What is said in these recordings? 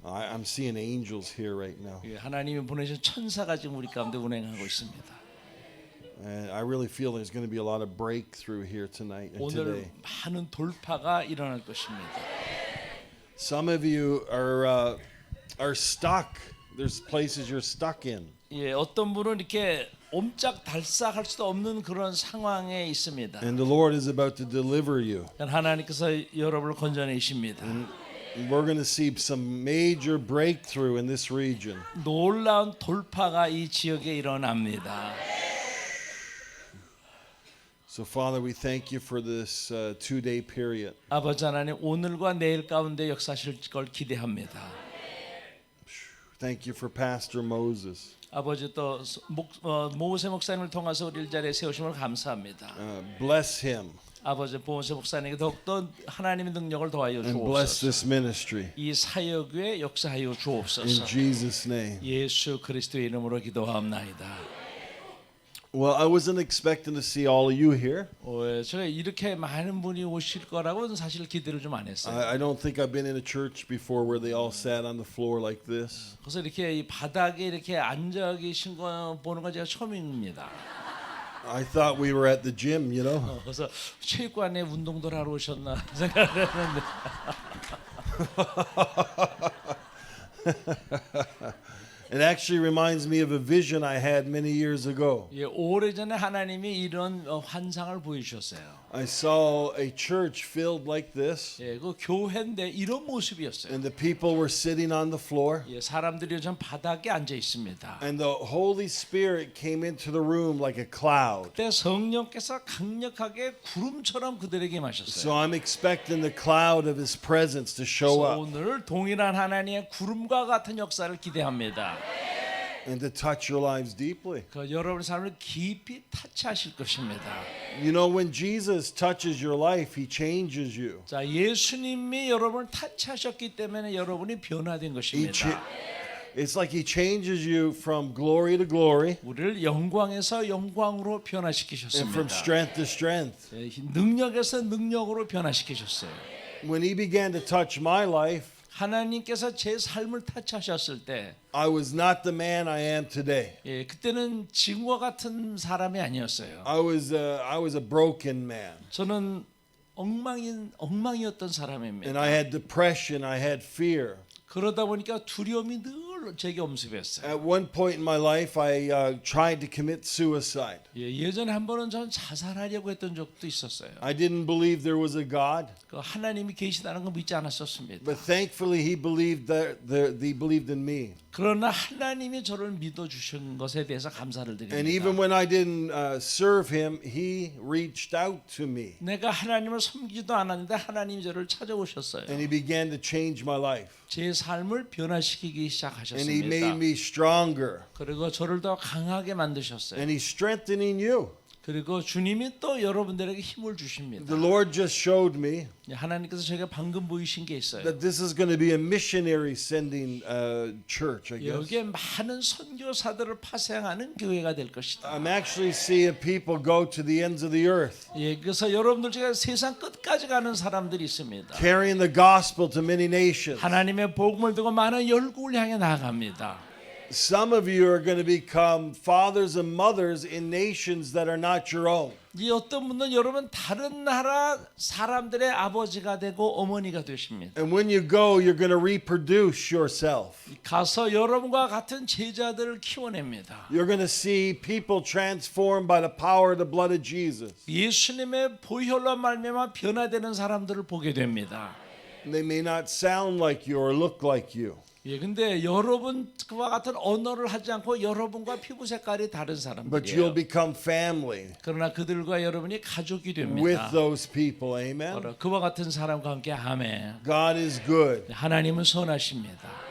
I'm seeing angels here right now. 예, 하나님이 보내신 천사가 지금 우리 가운데 운행하고 있습니다. And I really feel there's going to be a lot of breakthrough here tonight and 오늘 today. 많은 돌파가 일어날 것입니다. Some of you are stuck. There's places you're stuck in. 예, 어떤 분은 이렇게 옴짝달싹할 수도 없는 그런 상황에 있습니다. And the Lord is about to deliver you. 하나님께서 여러분을 건져내십니다. We're going to see some major breakthrough in this region. 놀라운 돌파가 이 지역에 일어납니다. So Father, we thank you for this 2-day period. 아버지 하나님, 오늘과 내일 가운데 역사하실 걸 기대합니다. Thank you for Pastor Moses. 아버지 또 모세 목사님을 통해서 우리 일자리에 세우심을 감사합니다. Bless him 아버지 모세 목사님에게 더욱더 하나님의 능력을 더하여 and bless 주옵소서. this ministry. 이 사역 위에 역사하여 In 주옵소서. Jesus' name. 예수 그리스도의 이름으로 기도하옵나이다. Well, I wasn't expecting to see all of you here. 제가 이렇게 많은 분이 오실 거라고는 사실 기대를 좀 안 했어요. I don't think I've been in a church before where they all sat on the floor like this. 그래서 이렇게 이 바닥에 이렇게 앉아 계신 거 보는 건 제가 처음입니다. I thought we were at the gym, you know. 그래서 체육관에 운동들 하러 오셨나 생각을 했는데. It actually reminds me of a vision I had many years ago. 예, 오래전에 하나님이 이런 환상을 보여주셨어요. I saw a church filled like this, 예, 그 교회인데 이런 모습이었어요. and the people were sitting on the floor, 예, 사람들이 전 바닥에 앉아 있습니다. and the Holy Spirit came into the room like a cloud. 그때 성령께서 강력하게 구름처럼 그들에게 So 마셨어요. I'm expecting the cloud of His presence to show 그래서 up 오늘 동일한 하나님의 구름과 같은 역사를 기대합니다. and to touch your lives deeply. 그 여러분의 삶을 깊이 타치하실 것입니다. You know, when Jesus touches your life, He changes you. 자, 예수님이 여러분을 타치하셨기 때문에 여러분이 변화된 것입니다. It's like He changes you from glory to glory 우리를 영광에서 영광으로 and from 변화시키셨습니다. strength to strength. 예, 능력에서 능력으로 변화시키셨어요. When He began to touch my life, 하나님께서 제 삶을 타치하셨을 때, I was not the man I am today. 예, 그때는 지금과 같은 사람이 아니었어요. I was a broken man, 저는 엉망이었던 and 사람입니다. I had depression. I had fear. 그러다 보니까 두려움이 늘 제게 엄습했어요. At one point in my life, I tried to commit suicide. 예, 예전에 한 번은 전 자살하려고 했던 적도 있었어요. I didn't believe there was a God, 그 하나님이 계시다는 거 믿지 않았었습니다. but thankfully He believed He believed in me. 그러나 하나님이 저를 믿어 주신 것에 대해서 감사를 And even 드립니다. when I didn't serve Him, He reached out to me, 내가 하나님을 섬기지도 않았는데 하나님이 저를 찾아오셨어요. and He began to change my life, 제 삶을 변화시키기 and He 시작하셨습니다. made me stronger, 그리고 저를 더 강하게 만드셨어요. and He's strengthening you. 그리고 주님이 또 여러분들에게 힘을 주십니다. The Lord just showed me 하나님께서 제가 방금 보이신 게 있어요. that this is going to be a missionary sending church, I guess. 여기에 많은 선교사들을 파송하는 교회가 될 것이다. I'm actually seeing people go to the ends of the earth, 예, 그래서 여러분들 중에 세상 끝까지 가는 사람들이 있습니다. carrying the gospel to many nations. 하나님의 복음을 두고 많은 열국을 향해 나아갑니다. Some of you are going to become fathers and mothers in nations that are not your own. 이 어떤 분은 여러분 다른 나라 사람들의 아버지가 되고 어머니가 되십니다. And when you go, you're going to reproduce yourself. 가서 여러분과 같은 제자들을 키워냅니다. You're going to see people transformed by the power of the blood of Jesus. 예수님의 보혈로 말미암아 변화되는 사람들을 보게 됩니다. They may not sound like you or look like you. 예, 근데 여러분 그와 같은 언어를 하지 않고 여러분과 피부 색깔이 다른 But you'll 사람들이에요. become family 그러나 그들과 여러분이 가족이 with 됩니다. those people. Amen. 바로 그와 같은 사람과 함께 아멘. God is good. 하나님은 선하십니다.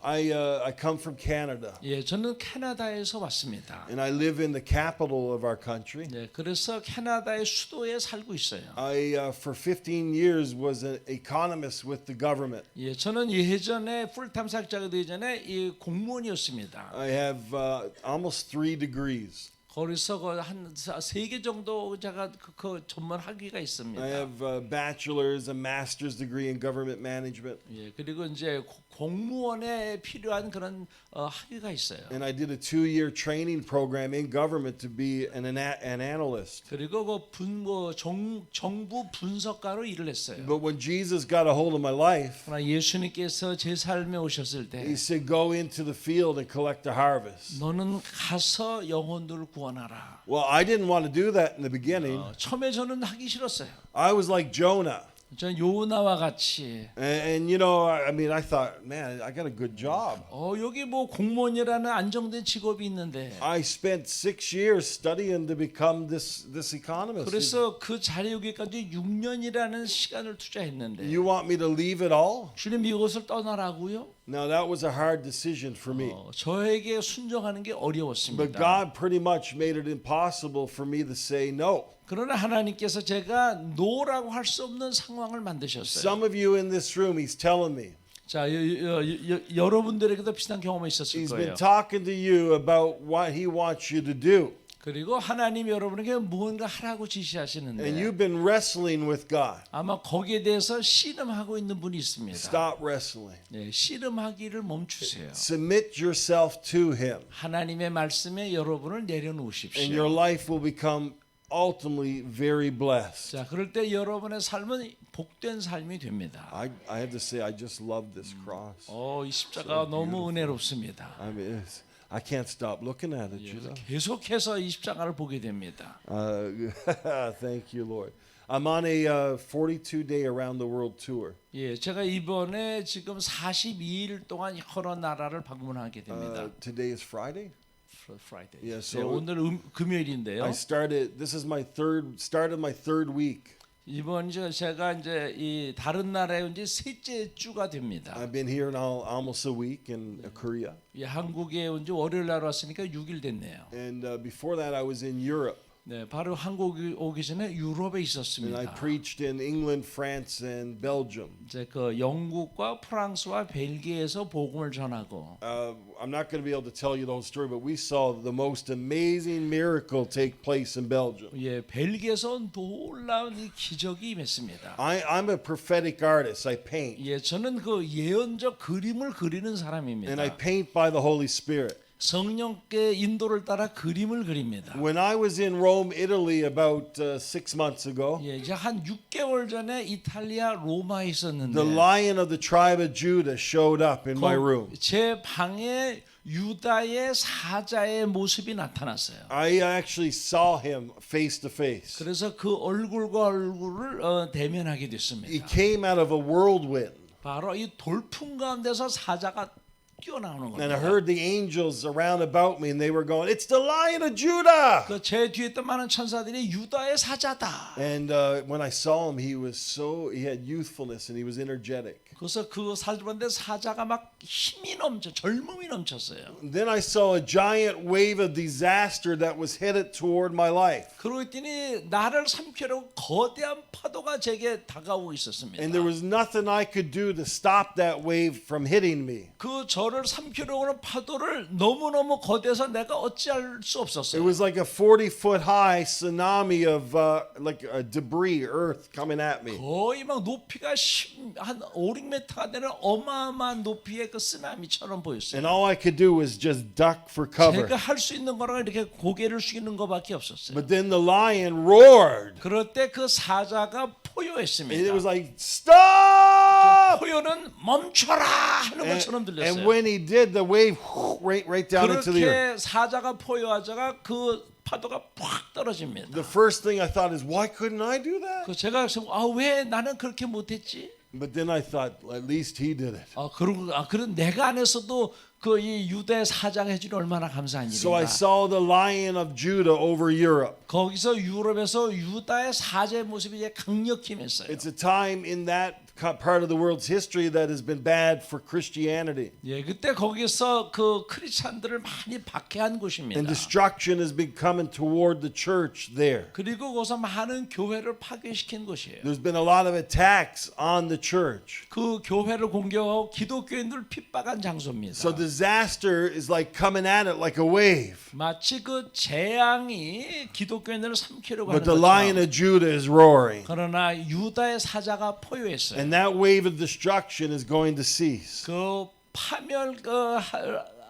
I come from Canada, 예, 저는 캐나다에서 왔습니다. and I live in the capital of our country. 네, 그래서 캐나다의 수도에 살고 있어요. I, for 15 years, was an economist with the government. 예, 저는 예전에 풀타임 사역자가 되기 전에 이 공무원이었습니다. I have almost 3 degrees. 거기서 한3 개 정도 제가 그 전문 학위가 있습니다. I have a bachelor's, a master's degree in government management. 예, 그리고 이제 공무원에 필요한 그런 학위가 있어요. And I did a 2-year training program in government to be an analyst. 그리고 정부 분석가로 일을 했어요. But when Jesus got a hold of my life, 그러나 예수님께서 제 삶에 오셨을 때 he said, go into the field and collect the harvest. 너는 가서 영혼들을 구원하라. Well, I didn't want to do that in the beginning. 처음에 저는 하기 싫었어요. I was like Jonah. 전 요나와 같이 And you know, I mean, I thought, man, I got a good job. 여기 뭐 공무원이라는 안정된 직업이 있는데 I spent 6 years studying to become this economist. 그래서 그 자리에 오기까지 6년이라는 시간을 투자했는데 You want me to leave it all? 주님 이곳을 떠나라고요? Now that was a hard decision for me. 저에게 순종하는 게 But 어려웠습니다. God pretty much made it impossible for me to say no. 그러나 하나님께서 제가 노라고 할 수 없는 상황을 만드셨어요. Some of you in this room, he's telling me. 자, 여러분들에게도 비슷한 경험이 있었을 He's 거예요. been talking to you about what he wants you to do. 그리고 하나님 여러분에게 무언가 하라고 And 지시하시는데 you've been wrestling with God. 아마 거기에 대해서 씨름하고 있는 분이 있습니다. Stop wrestling. 네, 씨름하기를 멈추세요. Submit yourself to him. 하나님의 말씀에 여러분을 And 내려놓으십시오. your life will become ultimately very blessed. 자, 그럴 때 여러분의 삶은 복된 삶이 됩니다. I have to say, I just love this cross. 이 십자가 너무 은혜롭습니다. I mean, I can't stop looking at it, Judah. 계속해서 이 십자가를 보게 됩니다. Thank you, Lord. I'm on a 42-day around the world tour. 예, 제가 이번에 지금 42일 동안 여러 나라를 방문하게 됩니다. Today is Friday. Friday. Yeah, 네, so 오늘 금요일인데요. I started. This is my third week. 이번 제가 이제 이 다른 나라에 온 지 셋째 주가 됩니다. I've been here now almost a week in Korea, 예, 한국에 온 지 월요일 날 왔으니까 6일 됐네요. and before that I was in Europe, 네, 바로 한국 오기 전에 유럽에 and I 있었습니다. preached in England, France, and Belgium. 이제 그 영국과 프랑스와 벨기에에서 복음을 전하고 I'm not going to be able to tell you the whole story, but we saw the most amazing miracle take place in Belgium. 예, 벨기에에서 놀라운 이 기적이 임했습니다. I'm a prophetic artist. I paint, 예, 저는 그 예언적 그림을 그리는 사람입니다. and I paint by the Holy Spirit. 성령께 인도를 따라 그림을 그립니다. When I was in Rome, Italy, about 6 months ago, 예, 이제 한 6개월 전에 이탈리아 로마에 있었는데 the Lion of the tribe of Judah showed up in my room. 제 방에 유다의 사자의 모습이 나타났어요. I actually saw him face to face. 그래서 그 얼굴과 얼굴을 대면하게 He 됐습니다. came out of a whirlwind. 바로 이 돌풍 가운데서 사자가 뛰어나오는 And I 겁니다. heard the angels around about me, and they were going, "It's the Lion of Judah!" 그 제 뒤에 있던 많은 천사들이 유다의 사자다. And when I saw him, he had youthfulness and he was energetic. 그래서 그 사자를 봤는데 사자가 막 힘이 넘쳐, 젊음이 넘쳤어요. Then I saw a giant wave of disaster that was headed toward my life. 그러고 있더니 나를 삼키려고 거대한 파도가 제게 다가오고 있었습니다. And there was nothing I could do to stop that wave from hitting me. 그 저를 삼키려고 하는 파도를 너무너무 거대해서 내가 어찌할 수 It 없었어요. was like a 40-foot high tsunami of like debris, earth coming at me. 거의 막 높이가 한 5, 6m가 되는 어마어마한 높이의 그 쓰나미처럼 보였어요. And all I could do was just duck for cover. 제가 할 수 있는 거랑 이렇게 고개를 숙이는 것밖에 없었어요. But then the lion roared. 그럴 때 그 사자가 And it 포효했습니다. was like, "Stop!" 포효는 멈춰라 하는 것처럼 And 들렸어요. when he did, the wave right down into the earth. 그렇게 사자가 포효하자가 그 파도가 팍 떨어집니다. The first thing I thought is, why couldn't I do that? 그 제가 왜 나는 그렇게 못했지? But then I thought, at least he did it. 그런 내가 안에서도 그 이 유대 사자가 해주니 얼마나 감사한 So I 일인가. saw the Lion of Judah over Europe. 거기서 유럽에서 유다의 사자의 모습이 이제 강력히 임했어요. It's a time in that part of the world's history that has been bad for Christianity. 예, 그때 거기서 그 크리스찬들을 많이 박해한 곳입니다. And destruction has been coming toward the church there. 그리고 거기서 많은 교회를 파괴시킨 곳이에요. There's been a lot of attacks on the church. 그 교회를 공격하고 기독교인들 핍박한 장소입니다. So there's disaster is like coming at it like a wave. 마치 그 재앙이 기독교인들을 삼키려고 하는 But the Lion 것처럼. of Judah is roaring. 그러나 유다의 사자가 포효했어요. And that wave of destruction is going to cease. 그 파멸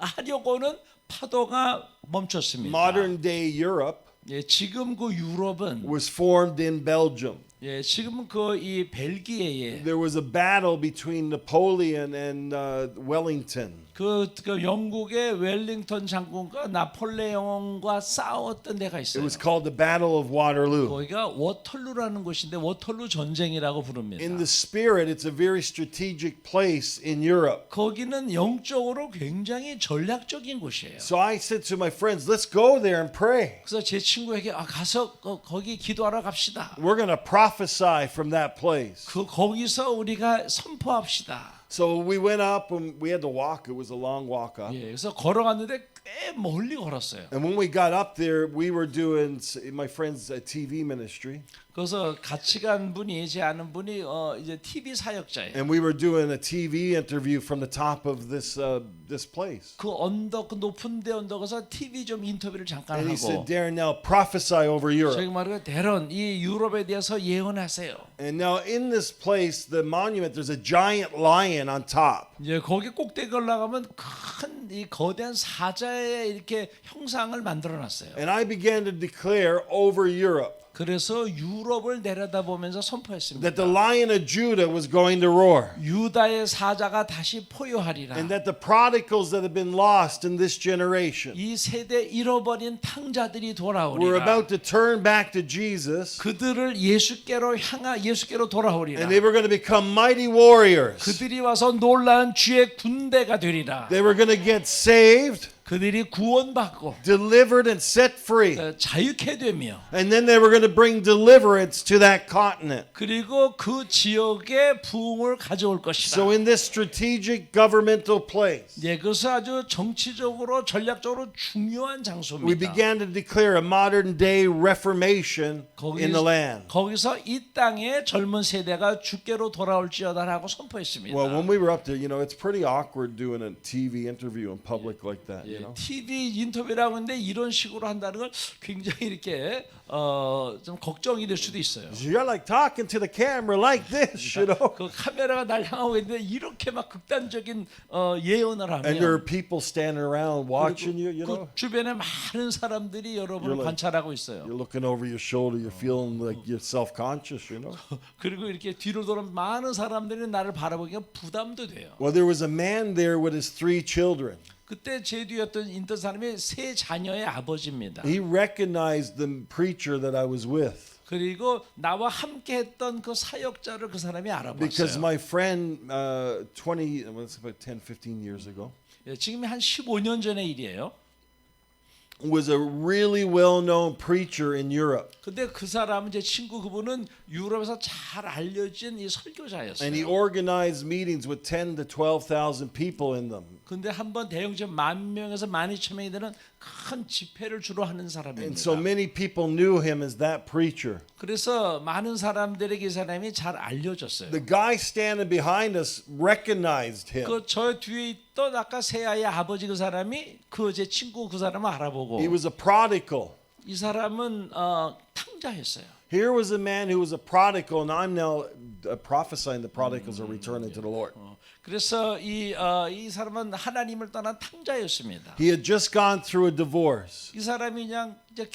하려고는 파도가 멈췄습니다. Modern day Europe 예, 지금 그 유럽은 was formed in Belgium. 예, 지금 그 이 벨기에에 There was a battle between Napoleon and Wellington. 그 영국의 웰링턴 장군과 나폴레옹과 싸웠던 데가 It 있어요. was called the Battle of Waterloo. 거기가 워털루라는 곳인데 워털루 전쟁이라고 부릅니다. In the spirit, it's a very strategic place in Europe. 거기는 영적으로 굉장히 전략적인 곳이에요. So I said to my friends, let's go there and pray. 그래서 제 친구에게 가서 거기 기도하러 갑시다. We're going to prophesy from that place. 거기서 우리가 선포합시다. So we went up and we had to walk. It was a long walk up. 예, 그래서 걸어갔는데 꽤 멀리 걸었어요. And when we got up there, we were doing my friend's TV ministry. 그래서 같이 간 분이 제 아는 분이 이제 TV 사역자예요. And we were doing a TV interview from the top of this place. 그 언덕 그 높은 데 언덕에서 TV 좀 인터뷰를 잠깐 And he 하고 said, Darren, now prophesy over Europe. 저기 말하고 대런 이 유럽에 대해서 예언하세요. And now in this place, the monument, there's a giant lion on top. 이제 거기 꼭대기 올라가면 큰 이 거대한 사자의 이렇게 형상을 만들어 놨어요. And I began to declare over Europe 그래서 유럽을 내려다보면서 선포했습니다. that the Lion of Judah was going to roar. 유다의 사자가 다시 포효하리라. And that the prodigals that have been lost in this generation 이 세대 잃어버린 탕자들이 were 돌아오리라. about to turn back to Jesus. 그들을 예수께로 돌아오리라. And they were going to become mighty warriors. 그들이 와서 놀라운 주의 군대가 되리라. They were going to get saved, 그들이 구원받고 delivered, and set free. 자유케 되며 And then they were going to bring deliverance to that continent. 그리고 그 지역에 부흥을 가져올 것이다. So in this strategic governmental place, 예, 그것은 아주 정치적으로 전략적으로 중요한 we 장소입니다. began to declare a modern day reformation in the land. 거기서 이 땅의 젊은 세대가 주께로 돌아올지어다라고 선포했습니다. Well, when we were up there, it's pretty awkward doing a TV interview in public like that. TV 인터뷰라고 하는데 이런 식으로 한다는 걸 굉장히 이렇게 좀 걱정이 될 수도 있어요. You're like talking to the camera like this, 그 카메라가 날 향하고 있는데 이렇게 막 극단적인 예언을 And there are 하면 people standing around watching you, 그 주변에 많은 사람들이 여러분을 You're like- 관찰하고 있어요. You're looking over your shoulder, you're feeling like you're self-conscious, 그리고 이렇게 뒤로 돌아면 많은 사람들이 나를 바라보기가 부담도 돼요. Well, there was a man there with his 3 children. 그때 제 뒤에 있던 사람이 3 자녀의 아버지입니다. He recognized the preacher that I was with 그리고 나와 함께 했던 그 사역자를 그 사람이 because 알아봤어요. my friend 10-15 years ago 예, 지금 한 15년 전의 일이에요. was a really well-known preacher in Europe. 근데 그 사람은 제 친구 그분은 유럽에서 잘 알려진 이 And he 설교자였어요. organized meetings with 10 to 12,000 people in them. 근데 한번 대형제 10,000명에서 12,000명이 되는 큰 집회를 주로 하는 And 사람입니다. so many people knew him as that preacher. 그래서 많은 사람들에게 이 사람이 잘 알려졌어요. The guy standing behind us recognized him. 그 저 뒤에 있던 아까 세 아이의 아버지 그 사람이 그 제 친구 그 사람을 알아보고 He was a prodigal. 이 사람은 탕자였어요. Here was a man who was a prodigal, and I'm now prophesying the prodigals are returning to the Lord. 그래서 이 사람은 하나님을 떠난 탕자였습니다. He had just gone through a divorce. 이 사람이 그냥 이제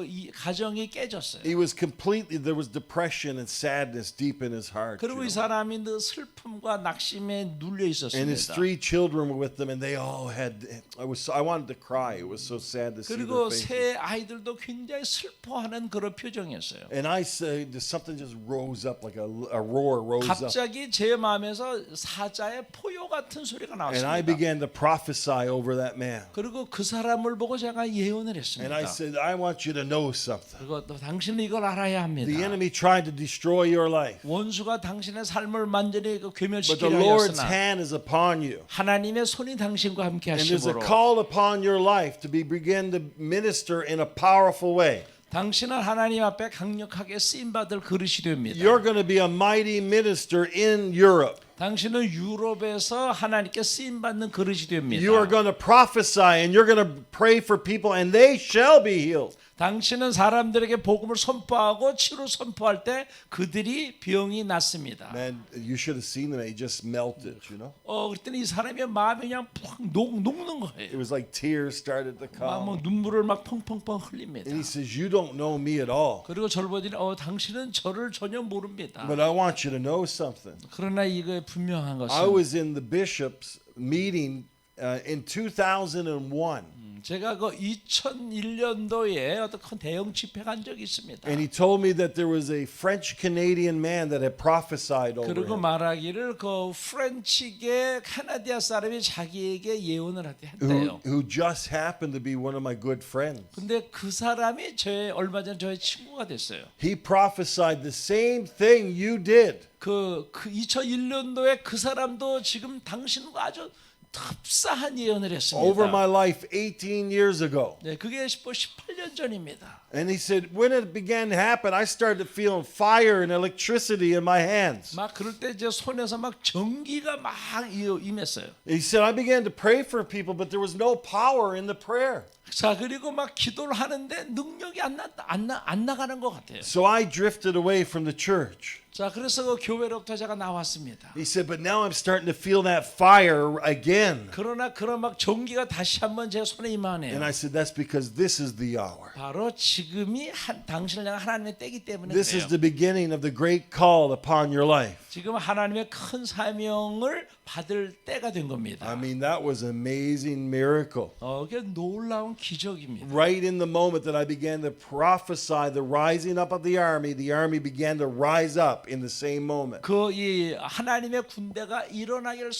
이 가정이 깨졌어요. He was there was depression and sadness deep in his heart. 그리고 이 사람이 늘 슬픔과 낙심에 눌려 And his 있었습니다. 3 children were with them, and they all had. I wanted to cry. It was so sad to see their 그리고 faces. 세 아이들도 굉장히 슬퍼하는 그런 표정이었어요. And I said, something just rose up like a roar rose up. 갑자기 제 마음에서 사자의 포효 같은 소리가 And I 나왔습니다. began to prophesy over that man. 그리고 그 사람을 보고 제가 예언을 And I 했습니다. said, I want you to know something. 그리고 또 당신은 이걸 알아야 합니다. The enemy tried to destroy your life, 원수가 당신의 삶을 완전히 but the 괴멸시키려 Lord's 하였으나 hand is upon you. 하나님의 손이 당신과 함께 And there's a 하심으로 call upon your life to begin to minister in a powerful way. 당신은 하나님 앞에 강력하게 쓰임받을 그릇이 됩니다. You're going to be a mighty minister in Europe. 당신은 유럽에서 하나님께 쓰임 받는 그릇이 됩니다. You are going to prophesy and you're going to pray for people and they shall be healed. 당신은 사람들에게 복음을 선포하고 치료 선포할 때 그들이 병이 낫습니다. Man, you should have seen them. He just melted, you know. 그랬더니 이 사람의 마음이 그냥 푹 녹는 It 거예요. was like tears started to 뭐 come. 눈물을 막 펑펑펑 흘립니다. And he says, you don't know me at all. 그리고 저를 보더니 당신은 저를 전혀 모릅니다. But I want you to know something. 그러나 이거에 분명한 I 것은 was in the bishops meeting in 2001. 제가 그 2001년도에 어떤 큰 대형 집회 간 적이 있습니다. And he told me that there was a French Canadian man that had prophesied over 그리고 him. 말하기를 그 프렌치계 카나디아 사람이 자기에게 예언을 Who, 했대요. who just happened to be one of my good friends. 근데 그 사람이 얼마 전에 저의 친구가 됐어요. He prophesied the same thing you did. 그 2001년도에 그 사람도 지금 당신과 아주 흡사한 예언을 했습니다. Over my life 18 years ago. 네, 그게 18년 전입니다. And he said, when it began to happen, I started feeling fire and electricity in my hands. 막 그럴 때 제 손에서 막 전기가 막 임했어요. He said, I began to pray for people, but there was no power in the prayer. 자, 그리고 막 기도를 하는데 능력이 안 나가는 것 같아요. So I drifted away from the church. 자, 그래서 그 교회로부터 제가 나왔습니다. He said, but now I'm starting to feel that fire again. 그러나 그런 막 전기가 다시 한번 제 손에 임하네요. And I said, that's because this is the hour. 바로 지금이 당신을 향한 하나님의 때이기 때문에 This 그래요. is the beginning of the great call upon your life. 지금 하나님의 큰 사명을 받을 때가 된 겁니다. I mean, that was an amazing miracle. 이게 놀라운 기적입니다. Right in the moment that I began to prophesy the rising up of the army began to rise up in the same moment. 이 하나님의 군대가 일어나기를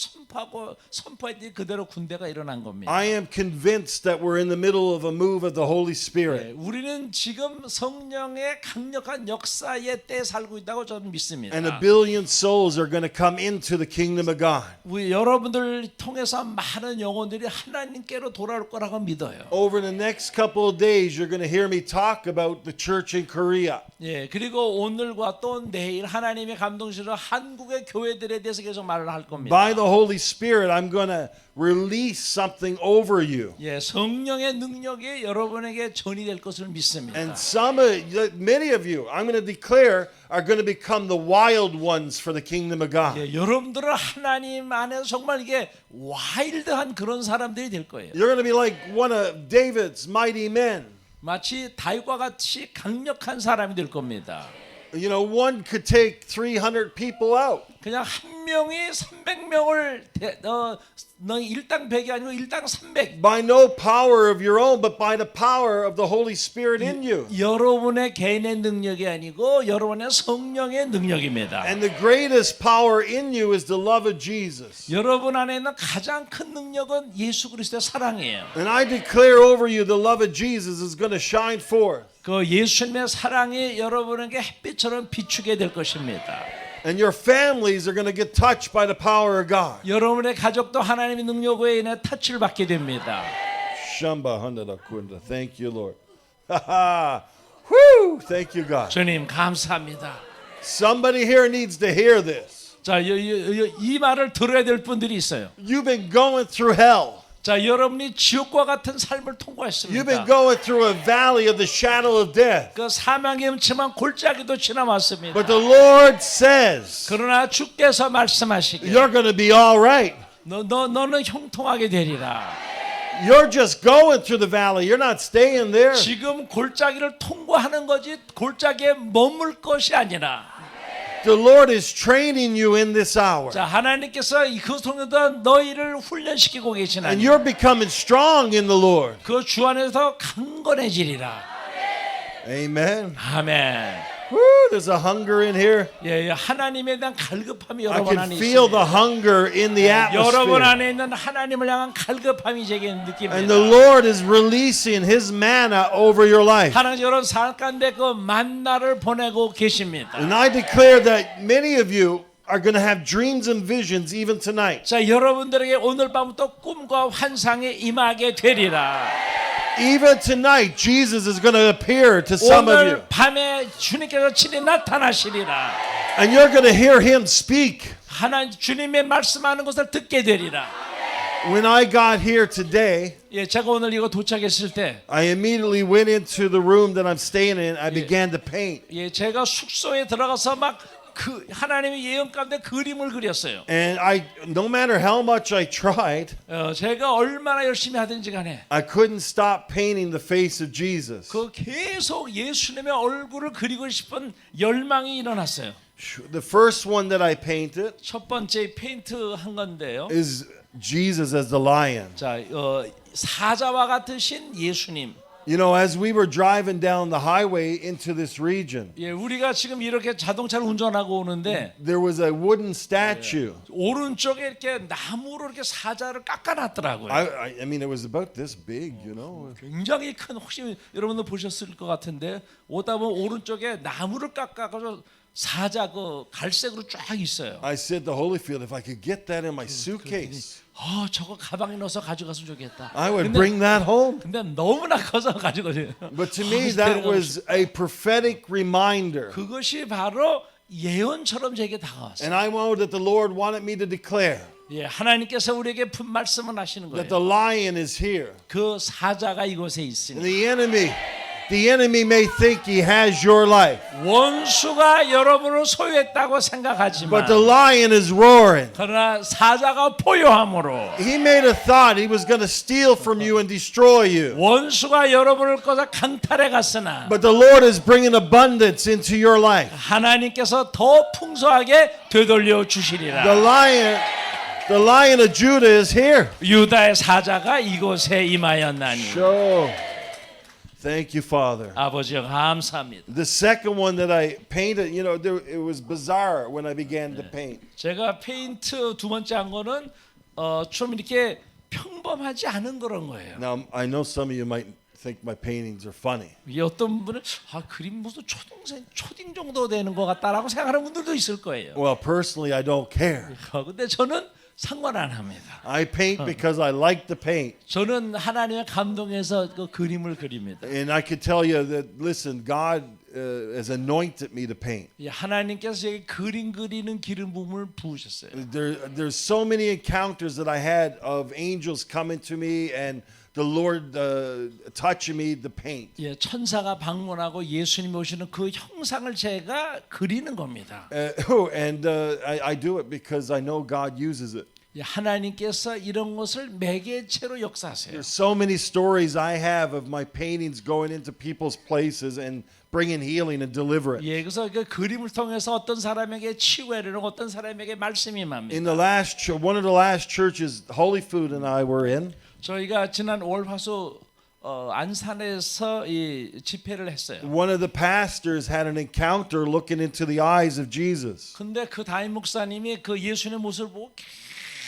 선포했더니 그대로 군대가 일어난 겁니다. I am convinced that we're in the middle of a move of the Holy Spirit. 우리는 지금 성령의 강력한 역사의 때에 살고 있다고 저는 믿습니다. And a billion souls are going to come into the kingdom of God. 우리 여러분들 통해서 많은 영혼들이 하나님께로 돌아올 거라고 믿어요. Over the next couple of days, you're going to hear me talk about the church in Korea. 예, 그리고 오늘과 또 내일 하나님의 감동실로 한국의 교회들에 대해서 계속 말을 할 겁니다. By the Holy Spirit, I'm going to release something over you. 예, 성령의 능력이 여러분에게 전이될 것을 믿습니다. And many of you, I'm going to declare, are going to become the wild ones for the kingdom of God. 예, 여러분들은 하나님 안에서 정말 이게 와일드한 그런 사람들이 될 거예요. You're going to be like one of David's mighty men. 마치 다윗과 같이 강력한 사람이 될 겁니다. You know, one could take 300 people out. 그냥 한 명이 300명을 너 일당 100이 아니고 일당 300. By no power of your own, but by the power of the Holy Spirit in you. 여러분의 개인의 능력이 아니고 여러분의 성령의 능력입니다. And the greatest power in you is the love of Jesus. 여러분 안에 있는 가장 큰 능력은 예수 그리스도의 사랑이에요. And I declare over you the love of Jesus is going to shine forth. 그 예수님의 사랑이 여러분에게 햇빛처럼 비추게 될 것입니다. And your families are going to get touched by the power of God. 여러분의 가족도 하나님의 능력에 인해 터치를 받게 됩니다. Shamba Handada Kunda. Thank you, Lord. Woo! Thank you, God. 주님 감사합니다. Somebody here needs to hear this. 자, 이 말을 들어야 될 분들이 있어요. You've been going through hell. 자, 여러분이 지옥과 같은 삶을 You've been 통과했습니다. going through a valley of the shadow of death. 그 사망의 음침한 골짜기도 지나왔습니다. But the Lord says, 그러나 주께서 말씀하시기를 you're going to be all right. 너는 형통하게 되리라. You're just going through the valley. You're not staying there. 지금 골짜기를 통과하는 거지 골짜기에 머물 것이 아니라. The Lord is training you in this hour. 자, 하나님께서 그 속에서 너희를 훈련시키고 And 계시나니 you're becoming strong in the Lord. 그 주 안에서 강건해지리라. Amen. 아멘. Woo, there's a hunger in here. 예, 하나님에 대한 갈급함이 I 여러분 can 안에 feel the 있습니다. hunger in the 여러분 atmosphere. 안에 있는 하나님을 향한 갈급함이 제게 And 느낍니다. the Lord is releasing His manna over your life. 하나님 여러분 삶 가운데 그 만나를 보내고 계십니다. And I declare that many of you are going to have dreams and visions even tonight. 자, 여러분들에게 오늘 밤부터 꿈과 환상에 임하게 되리라. Even tonight, Jesus is going to appear to some of you. 오늘 밤에 주님께서 친히 나타나시리라. And you're going to hear Him speak. 하나님 주님의 말씀하는 것을 듣게 되리라. When I got here today, 예, 제가 오늘 이거 도착했을 때, I immediately went into the room that I'm staying in. I began to paint. 예, 제가 숙소에 들어가서 막 그 하나님의 예언 가운데 그림을 그렸어요. And no matter how much I tried, 제가 얼마나 열심히 하든지 간에 I couldn't stop painting the face of Jesus. 그 계속 예수님의 얼굴을 그리고 싶은 열망이 일어났어요. The first one that I painted 첫 번째 페인트 한 건데요. is Jesus as the lion. 자, 사자와 같으신 예수님. You know, as we were driving down the highway into this region, 예, 우리가 지금 이렇게 자동차를 운전하고 오는데 there was a wooden statue. 오른쪽에 이렇게 나무로 이렇게 사자를 깎아놨더라고요. I mean, it was about this big, you know. 굉장히 큰, 혹시 여러분도 보셨을 것 같은데 오다 보면 오른쪽에 나무를 깎아가지고 사자 그 갈색으로 쫙 있어요. I said to Holyfield, if I could get that in my suitcase, 저거 가방에 넣어서 가져갔으면 좋겠다. I would bring that home. 근데 너무나 커서 가지고 But to me, that was a prophetic reminder. 그것이 바로 예언처럼 제게 다가왔어요. And I know that the Lord wanted me to declare 예, 하나님께서 우리에게 품 말씀을 하시는 that 거예요. the lion is here. 그 사자가 이곳에 And 있으니 the enemy may think he has your life. 원수가 여러분을 소유했다고 But 생각하지만 the lion is roaring. 그러나 사자가 포효함으로 He made a thought he was going to steal from you and destroy you. 원수가 여러분을 꺼서 강탈해 갔으나 But the Lord is bringing abundance into your life. 하나님께서 더 풍성하게 되돌려 주시리라. The lion of Judah is here. 유다의 사자가 이곳에 임하였나니. Show. Thank you, Father. 아버지여 감사합니다. The second one that I painted, you know, it was bizarre when I began to paint. 제가 페인트 두 번째 한 거는 좀 이렇게 평범하지 않은 그런 거예요. Now, I know some of you might think my paintings are funny. 어떤 분은 그림 무슨 초딩 정도 되는 것 같다라고 생각하는 분들도 있을 거예요. Well, personally, I don't care. 근데 저는 상관 안 합니다. I paint because I like to paint. 저는 하나님의 감동에서 그 그림을 그립니다. And I could tell you that, listen, God has anointed me to paint. 하나님께서 제게 그림 그리는 기름 부음을 부으셨어요. There's so many encounters that I had of angels coming to me and the Lord touching me to paint. 예, 천사가 방문하고 예수님 오시는 그 형상을 제가 그리는 겁니다. And I do it because I know God uses it. 예, 하나님께서 이런 것을 매개체로 역사하세요. There's so many stories I have of my paintings going into people's places and bringing healing and deliverance. 예, 그래서 그 그림을 통해서 어떤 사람에게 치유를 하고 어떤 사람에게 말씀이 맙니다. In one of the last churches Holy Food and I were in, 저희가 지난 월화수 안산에서 이 집회를 했어요. one of the pastors had an encounter looking into the eyes of Jesus. 근데 그 담임 목사님이 그 예수님의 모습을 보고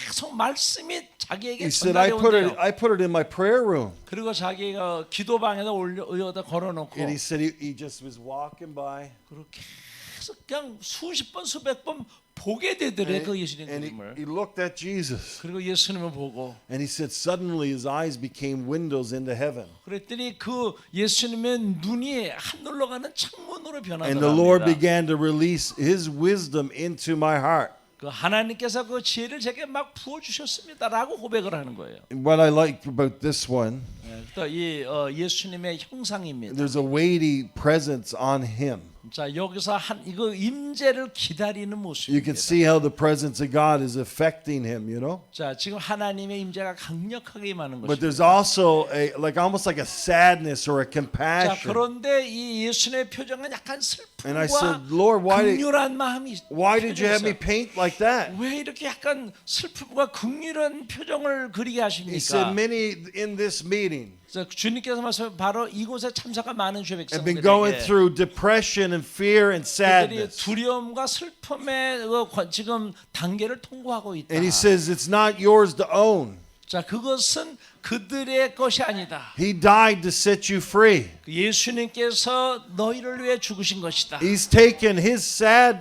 계속 말씀이 자기에게 He said, 전달이 온대요. I put it in my prayer room. 그리고 자기가 기도방에다 여기다 걸어놓고 And he said he just was walking by. 그렇게 계속 그냥 수십 번 수백 번 보게 되더래 그 예수님 And 그림을. he looked at Jesus. 그리고 예수님을 보고 And he said suddenly his eyes became windows into heaven. 그랬더니 그 예수님의 눈이 하늘로 가는 창문으로 And the Lord 변하더랍니다. began to release his wisdom into my heart. 그 하나님께서 그 지혜를 제게 막 부어 주셨습니다라고 고백을 하는 거예요. And what I like about this one, 또 이 예수님의 형상입니다. there's a weighty presence on him. 자, 여기서 이거 임재를 기다리는 You can 모습입니다. see how the presence of God is affecting him, you know? 자, 지금 하나님의 임재가 강력하게 임하는 But there's 것입니다. also almost like a sadness or a 자, compassion. 그런데 이 예수님의 표정은 약간 And I 슬픔과 said, Lord, 긍휼한 마음이 why did you have me 표정했어요. paint like that? 왜 이렇게 약간 슬픔과 긍휼한 표정을 그리게 He said, 하십니까? many in this meeting 그래서 주님께서 말씀 바로 이곳에 참석한 많은 주의 have been going 백성들에게 through depression and fear and 그들이 sadness. 두려움과 슬픔의 지금 단계를 통과하고 있다. And he says, it's not yours to own. 자, 그것은 그들의 것이 아니다. He died to set you free. 예수님께서 너희를 위해 죽으신 것이다. He's taken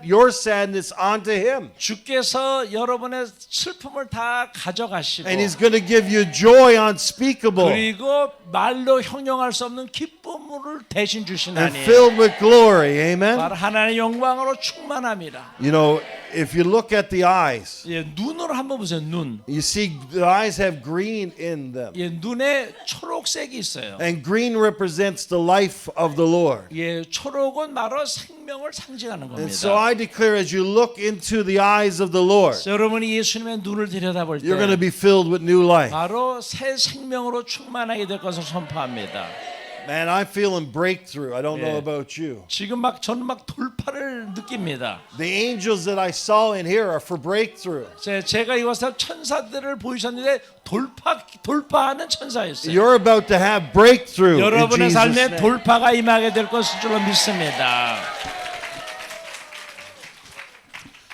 your sadness onto him. 주께서 여러분의 슬픔을 다 가져가시고 And he's going to give you joy unspeakable 그리고 말로 형용할 수 없는 기쁨을 대신 and 주시나니 filled with glory. Amen. 바로 하나님의 영광으로 충만합니다. You know, if you look at the eyes, 예, 눈으로 한번 보세요. 눈. you see the eyes have green in them. 예, 눈에 초록색이 있어요. And green represents the life of the Lord. 예, 초록은 바로 생명을 상징하는 And so 겁니다. I declare as you look into the eyes of the Lord, 여러분이 예수님의 눈을 들여다볼 you're going to 때 be filled with new life. 바로 새 생명으로 충만하게 될 것을 선포합니다. Man, I'm feeling breakthrough. I don't know Yeah. about you. 지금 저는 돌파를 느낍니다. The angels that I saw in here are for breakthrough. 제가 이곳에서 천사들을 보이셨는데 돌파하는 천사였어요. You're about to have breakthrough in 여러분의 Jesus' 삶에 name. 돌파가 임하게 될 것을 줄로 믿습니다.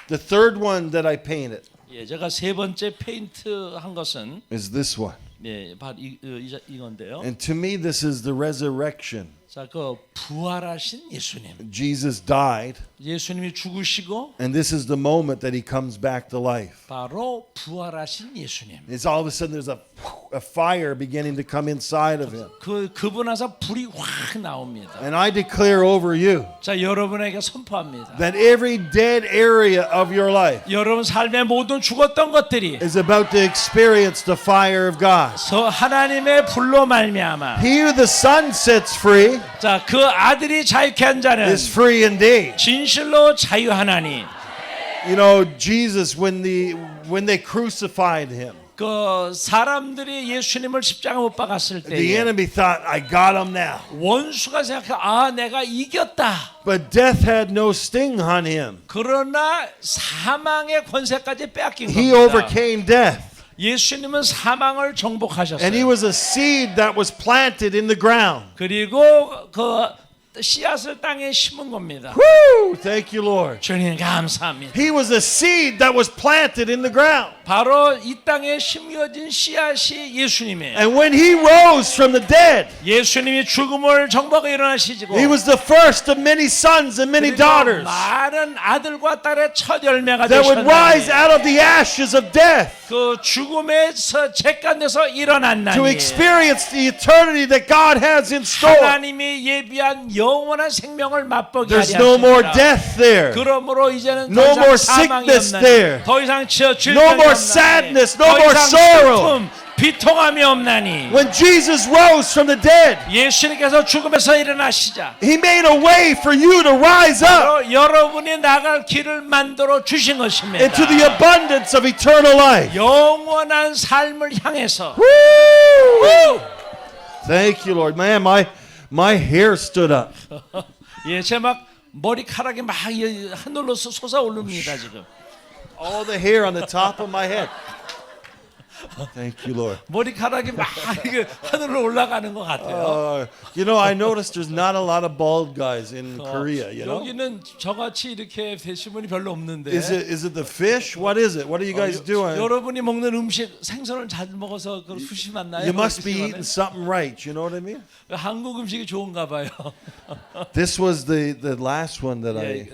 The third one that I painted 예, 제가 세 번째 페인트 한 것은 is this one. 예, 바로 이건데요. And to me, this is the resurrection. 자, 그 부활하신 예수님. Jesus died, 예수님이 죽으시고 and this is the moment that he comes back to life. 바로 부활하신 예수님. It's all of a sudden there's a fire beginning to come inside of him. 그분 안에서 불이 확 나옵니다. And I declare over you 자, 여러분에게 선포합니다. that every dead area of your life 여러분 삶의 모든 죽었던 것들이 is about to experience the fire of God. 하나님의 불로 말미암아 He who the Son sets free 자, 그 아들이 자유케 한 자는 is free indeed. 진실로 자유하나니. You know, Jesus, when they crucified him, 그 사람들이 예수님을 십자가 못 박았을 the 때 enemy thought, I got him now. 원수가 생각해 내가 이겼다. But death had no sting on him. 그러나 사망의 권세까지 빼앗긴 He 겁니다. overcame death. 예수님은 사망을 And he 정복하셨어요. was a seed that was planted in the ground. 그리고 그 씨앗을 땅에 심은 겁니다. Woo! Thank you, Lord. 주님 감사합니다. He was a seed that was planted in the ground. 바로 이 땅에 심겨진 씨앗이 예수님이에요. And when he rose from the dead, 예수님이 죽음을 정복하고 일어나시고 he was the first of many sons and many daughters 많은 아들과 딸의 첫 열매가 that would rise 되셨나니 out of the ashes of death 그 죽음에서 잭간에서 일어났나니 to experience the eternity that God has in store. 하나님이 예비한 영원한 생명을 맛보게 There's 하리 no more 하십니다. death there. 그러므로 이제는 No 더 more 이상 사망이 sickness 없나니 there. 더 이상 질병이 No more 없나니 sadness, no 더 more 이상 sorrow. 슬픔, 비통함이 없나니 When Jesus rose from the dead, 예수님께서 죽음에서 일어나시자 he made a way for you to rise up 바로 여러분이 나갈 길을 만들어 주신 것입니다. into the abundance of eternal life. 영원한 삶을 향해서 Woo! Thank you, Lord. Man, my hair stood up. 예, 제 막 머리카락이 막 하늘로 솟아오릅니다 지금. All the hair on the top of my head. Thank you, Lord. 머리카락이 막 하늘로 올라가는 것 같아요. You know, I noticed there's not a lot of bald guys in Korea, you know? 여기는 저같이 이렇게 되신 분이 별로 없는데. Is it the fish? What is it? What are you guys doing? 여러분이 먹는 음식 생선을 잘 먹어서 그 숱이 많나요? You must be eating something right, you know what I mean? 한국 음식이 좋은가 봐요. This was the last one that I...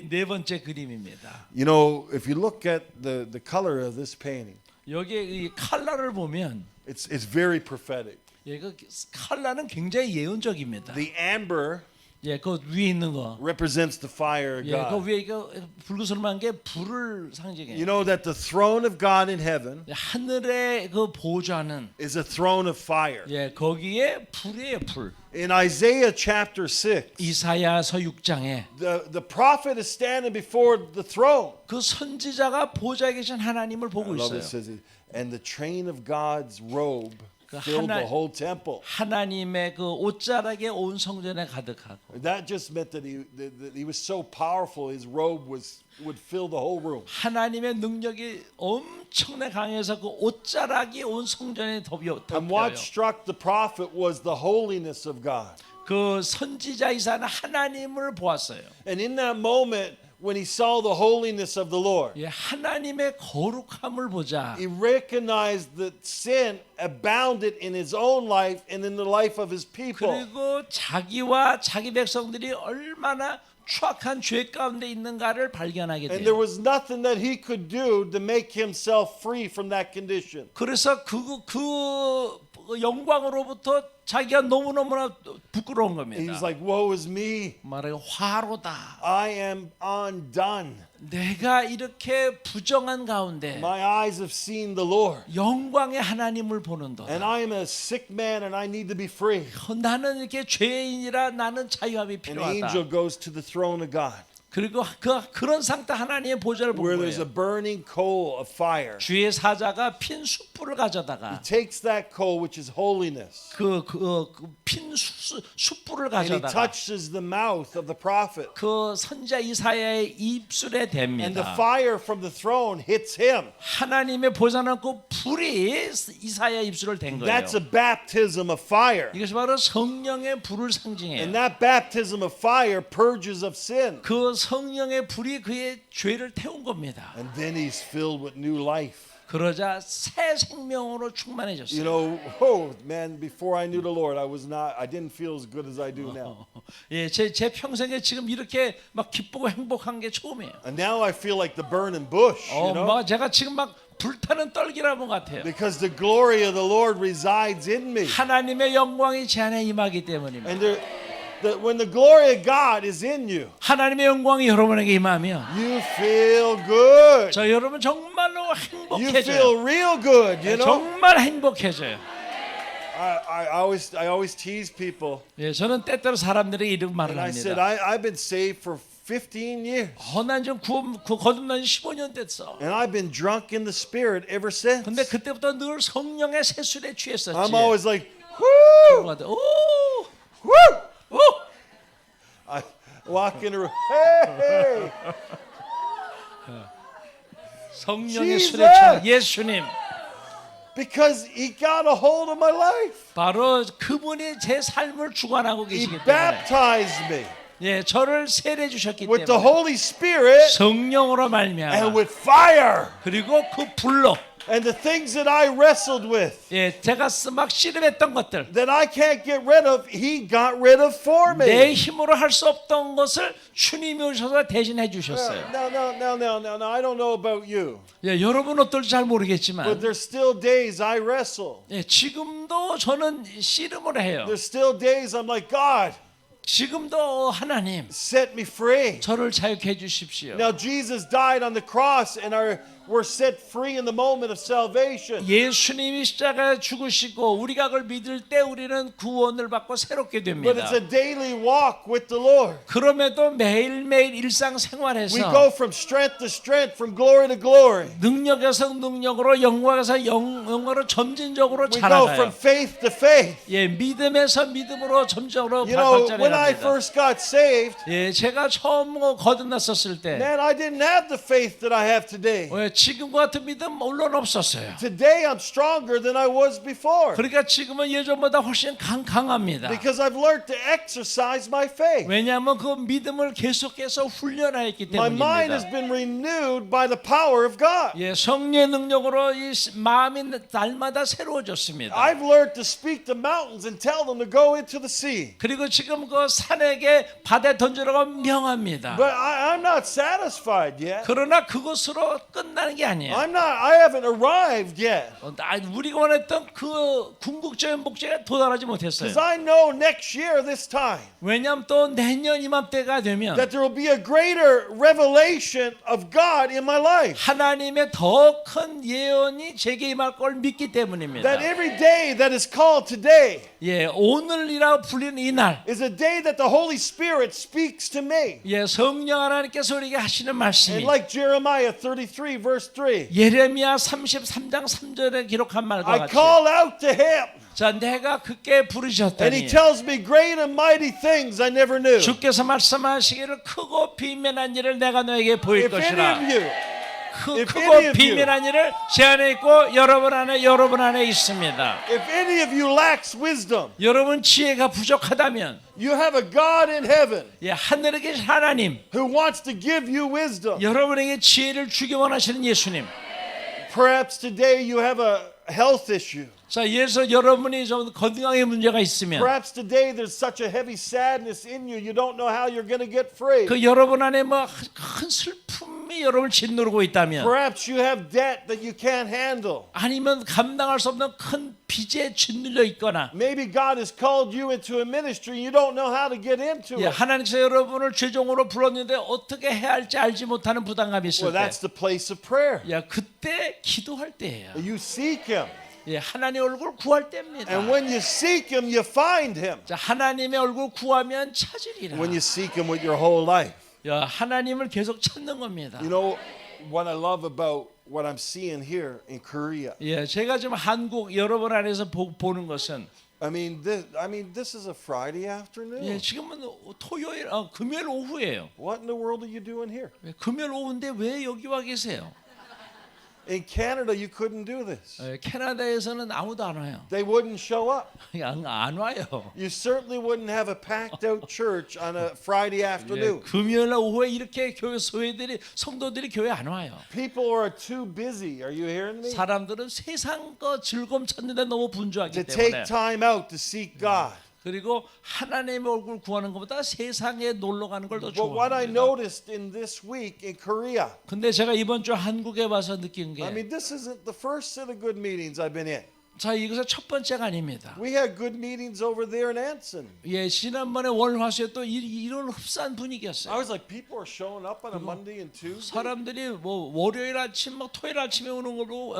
네 번째 그림입니다. You know, if you look at the color of this painting, 여기에 이 컬러를 보면 it's very prophetic. 그 컬러는 굉장히 예언적입니다. The amber 예, 그 위에 있는 거. represents the fire of 예, 그 God. 위에 이거 붉은스름한 게 불을 상징해요. You know that the throne of God in heaven 하늘의 그 보좌는 is a throne of fire. 예, 거기에 불이에요, 불. In Isaiah chapter 6, 이사야서 6장에 the prophet is standing before the throne. 그 선지자가 보좌에 계신 하나님을 보고 I love 있어요. it says, and the train of God's robe filled the whole temple. 하나님의 그 옷자락에 온 성전에 가득하고. That just meant that he was so powerful. His robe would fill the whole room. 하나님의 능력이 엄청나게 강해서 그 옷자락이 온 성전에 덮여요. And what struck the prophet was the holiness of God. 그 선지자 이사는 하나님을 보았어요. And in that moment, when he saw the holiness of the Lord. 예, 하나님의 거룩함을 보자. He recognized that sin abounded in his own life and in the life of his people. 그리고 자기와 자기 백성들이 얼마나 추악한 죄 가운데 있는가를 발견하게 And there 돼요. was nothing that he could do to make himself free from that condition. 그래서 그 영광으로부터 자기가 너무너무나 부끄러운 겁니다. He's like, woe is me. 말해요, 화로다. I am undone. 내가 이렇게 부정한 가운데 My eyes have seen the Lord. 영광의 하나님을 And 보는도다. I am a sick man and I need to be free. 나는 이렇게 죄인이라 나는 자유함이 An angel 필요하다. goes to the throne of God 그리고 그런 상태 하나님의 보좌를 본 where there's a 거예요. burning coal of fire. 주의 사자가 핀 숯불을 가져다가 Takes that coal, which is holiness, 핀 숯불을 and he 가져다가 touches the mouth of the prophet. 그 선자 이사야의 입술에 And the 댑니다. fire from the throne hits him. 하나님의 보좌는 그 불이 이사야의 입술을 댄 거예요. That's a baptism of fire. 이것이 바로 성령의 불을 And 상징해요. that baptism of fire purges of sin. 그 성령의 불이 그의 죄를 태운 겁니다. And then he's filled with new life. 그러자 새 생명으로 You 충만해졌어요. know, oh man, before I knew the Lord, I didn't feel as good as I do now. 예, 제 평생에 지금 이렇게 막 기쁘고 행복한 게 처음이에요. And now I feel like the burning bush, you know? 막 제가 지금 막 불타는 떨기라는 것 같아요. Because the glory of the Lord resides in me. 하나님의 영광이 제 안에 임하기 때문입니다. And when the glory of God is in you, 하나님의 영광이 여러분에게 임하면 you feel good. 저 여러분 정말로 You 행복해져요. feel real good, you know? 정말 행복해져요. I always tease people. 예, 저는 때때로 사람들에게 이런 말을 And I said, 합니다. I've been saved for 15 years. 난 지금 거듭난 지 15년 됐어. And I've been drunk in the spirit ever since. 근데 그때부터 늘 성령의 세술에 취했었지. I'm always like, whoo, 오, whoo. 오. I walk in the room, hey, hey. 성령의 Jesus! 술에 취한 예수님. Because he got a hold of my life. 바로 그분이 제 삶을 주관하고 He 계시기 때문에 baptized me 예, 저를 세례 주셨기 with the 때문에 Holy Spirit 성령으로 and 말미암아 with fire. 그리고 그 불로 And the things that I wrestled with 예, 제가 막 씨름했던 것들 that I can't get rid of, he got rid of for 내 me. 힘으로 할 수 없던 것을 주님이 오셔서 대신해 주셨어요. Now, I don't know about you, 예, 여러분 어떨지 잘 but 모르겠지만 there's still days I wrestle. 예, 지금도 저는 씨름을 해요. There's still days I'm like, God, 지금도 하나님 set me free. 저를 자유케 해 주십시오. Now, Jesus died on the cross and we're set free in the moment of salvation. 예수님이 십자가에 죽으시고 우리가 그걸 믿을 때 우리는 구원을 받고 새롭게 But 됩니다. it's a daily walk with the Lord. 그럼에도 매일매일 We 일상생활에서 go from strength to strength, from glory to glory. 능력에서 능력으로 영광에서 영광으로 점진적으로 We go 자라가요. from faith to faith. 예, 믿음에서 믿음으로 점적으로 You know, when I 발전해갑니다. first got saved, 예, 제가 처음 거듭났었을 때 man, I didn't have the faith that I have today. 지금과 같은 믿음 물론 없었어요. Today I'm stronger than I was before 그러니까 지금은 예전보다 훨씬 강합니다. because I've learned to exercise my faith. 왜냐하면 그 믿음을 계속해서 훈련하였기 My mind has 때문입니다. been renewed by the power of God. 예, 성령의 능력으로 이 마음이 날마다 새로워졌습니다. I've learned to speak to mountains and tell them to go into the sea. 그리고 지금 그 산에게 바다에 던지라고 명합니다. But I'm not satisfied yet. 그러나 그것으로 끝나는 게 아니에요. I haven't arrived yet. 우리가 원했던 그 궁극적인 목적에 도달하지 못했어요. Because I know next year this time 왜냐하면 또 내년 이맘때가 되면 that there will be a greater revelation of God in my life. 하나님의 더 큰 예언이 제게 임할 걸 믿기 때문입니다. That every day that is called today 예, 오늘이라 불리는 이날, is a day that the Holy Spirit speaks to me. 예, 성령 하나님께서 우리에게 하시는 And 말씀이 like Jeremiah 33 verse 3, 예레미야 33장 3절에 기록한 말과 I 같이 call out to him 자, 내가 그께 and he 부르셨더니 tells me great and mighty things I never knew. 주께서 말씀하시기를 크고 비면한 일을 내가 너에게 보일 If any 것이라. of you If 크고 any of you, 비밀한 일을 제 안에 있고 여러분 안에 있습니다. if any of you lacks wisdom, 여러분 지혜가 부족하다면 you have a God in heaven 예, 하늘에 계신 하나님, who wants to give you wisdom. 여러분에게 지혜를 주기 원하시는 예수님. Perhaps today you have a health issue. 자, 예서 여러분이 좀 건강에 문제가 있으면 Perhaps today there's such a heavy sadness in you, you don't know how you're going to get free. 그 여러분 안에 뭐 큰 슬픔이 여러분을 짓누르고 있다면, Perhaps you have debt that you can't handle. 아니면 감당할 수 없는 큰 빚에 짓눌려 있거나, Maybe God has called you into a ministry, you don't know how to get into 예, it. 하나님께서 여러분을 죄종으로 불렀는데 어떻게 해야 할지 알지 못하는 부담감이 있을 Well, 때, that's the place of prayer. 야, 그때 기도할 때예요. You seek Him. 예, 하나님의 얼굴 구할 때입니다. And when you seek Him, you find Him. 자, 하나님의 얼굴 구하면 찾으리라. When you seek Him with your whole life. 야, 하나님을 계속 찾는 겁니다. You know what I love about what I'm seeing here in Korea? 예, 제가 지금 한국 여러분 안에서 보는 것은, I mean, this is a Friday afternoon. 예, 지금은 토요일, 금요일 오후예요. What in the world are you doing here? 예, 금요일 오후인데 왜 여기 와 계세요? In Canada, you couldn't do this. 예, 캐나다에서는 아무도 안 와요. They wouldn't show up. 안 와요. You certainly wouldn't have a packed out church on a Friday 예, afternoon. 금요일 오후에 이렇게 교회 성도들이 교회 안 와요. People are too busy. Are you hearing me? 사람들은 세상 거 즐거움 찾는데 너무 분주하기 To 때문에, take time out to seek God. 그리고 하나님의 얼굴 구하는 것보다 세상에 놀러 가는 걸 더 But what I 좋아합니다. noticed in this week in Korea, 근데 제가 이번 주 한국에 와서 느낀 게, I mean, this isn't the first set of good meetings I've been in. 자, 이것은 첫 번째가 아닙니다. We had good meetings over there in Anson. 예, 지난번에 월화수에 또 이런 흡사한 분위기였어요. I was like, people are showing up on a Monday and Tuesday. 사람들이 뭐 월요일 아침, 막 토요일 아침에 오는 걸로,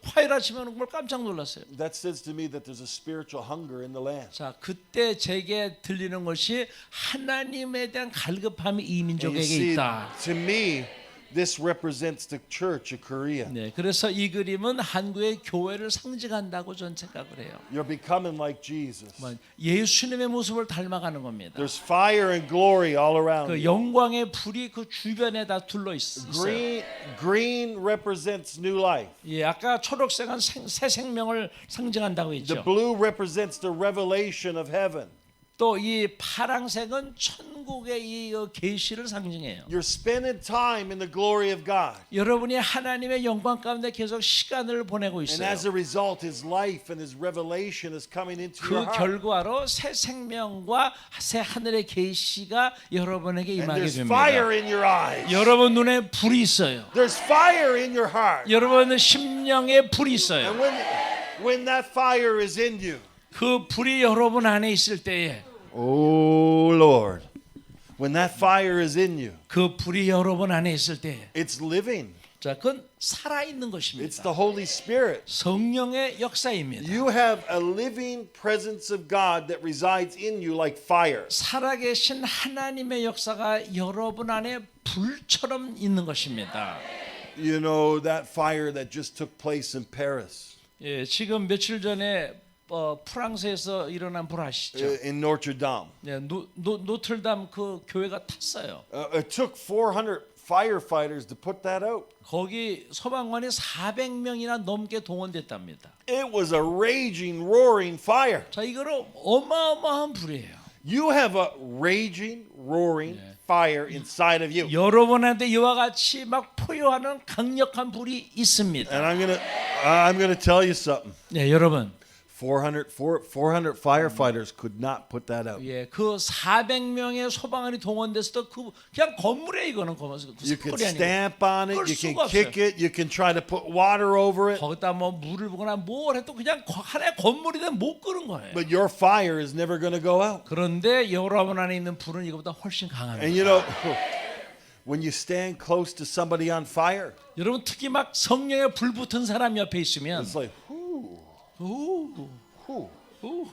화요일 아침에 오는 걸 깜짝 놀랐어요. That says to me that there's a spiritual hunger in the land. 자, 그때 제게 들리는 것이 하나님에 대한 갈급함이 이 And you 민족에게 see, 있다. to me, this represents the church of Korea. 네, 그래서 이 그림은 한국의 교회를 상징한다고 저는 생각을 해요. You're becoming like Jesus. 뭐, 예수님의 모습을 닮아가는 겁니다. There's fire and glory all around 그 you. 영광의 불이 그 주변에 다 둘러 있어요. Green represents new life. 예, 아까 초록색은 새 생명을 상징한다고 The 했죠. blue represents the revelation of heaven. 또 이 파랑색은 천국의 이 계시를 상징해요. You're spending time in the glory of God. 여러분이 하나님의 영광 가운데 계속 시간을 보내고 And 있어요. as a result, His life and His revelation is coming into 그 your heart. 결과로 새 생명과 새 하늘의 계시가 여러분에게 And 임하게 there's 됩니다. fire in your eyes. 여러분 눈에 불이 있어요. There's fire in your heart. 여러분 심령에 불이 있어요. And when that fire is in you, 그 불이 여러분 안에 있을 때에, oh Lord, when that fire is in you, 그 불이 여러분 안에 있을 때에, it's living. 자, 그건 살아있는 It's 것입니다. the Holy Spirit. 성령의 역사입니다. You have a living presence of God that resides in you like fire. 살아계신 하나님의 역사가 여러분 안에 불처럼 있는 것입니다. You know that fire that just took place in Paris, 예, 지금 며칠 전에 프랑스에서 일어난 불 아시죠? in Notre Dame. 예, 노틀담 그 교회가 탔어요. It took 400 firefighters to put that out. 거기 소방관이 400명이나 넘게 동원됐답니다. It was a raging, roaring fire. 자, 이거는 어마어마한 불이에요. You have a raging, roaring fire inside of you. 여러분한테 이와 같이 막 포효하는 강력한 불이 있습니다. And I'm gonna tell you something. 네, 여러분. 400 firefighters could not put that out. 예, 그 400명의 소방관이 동원됐어도 그냥 건물에 이거는 You can 사건이 아니고 stamp on it, 그럴 you can 수가 kick it, you can try to put water over it, 거기다 뭐 물을 부거나 뭘 해도 그냥 하나의 건물이든 못 끄는 거예요. but your fire is never going to go out. 그런데 여러분 안에 있는 불은 이거보다 훨씬 강합니다. And you know, when you stand close to somebody on fire, 여러분 특히 막 성령에 불 붙은 사람 옆에 있으면 it's like, whoo, 오, whoo. 오.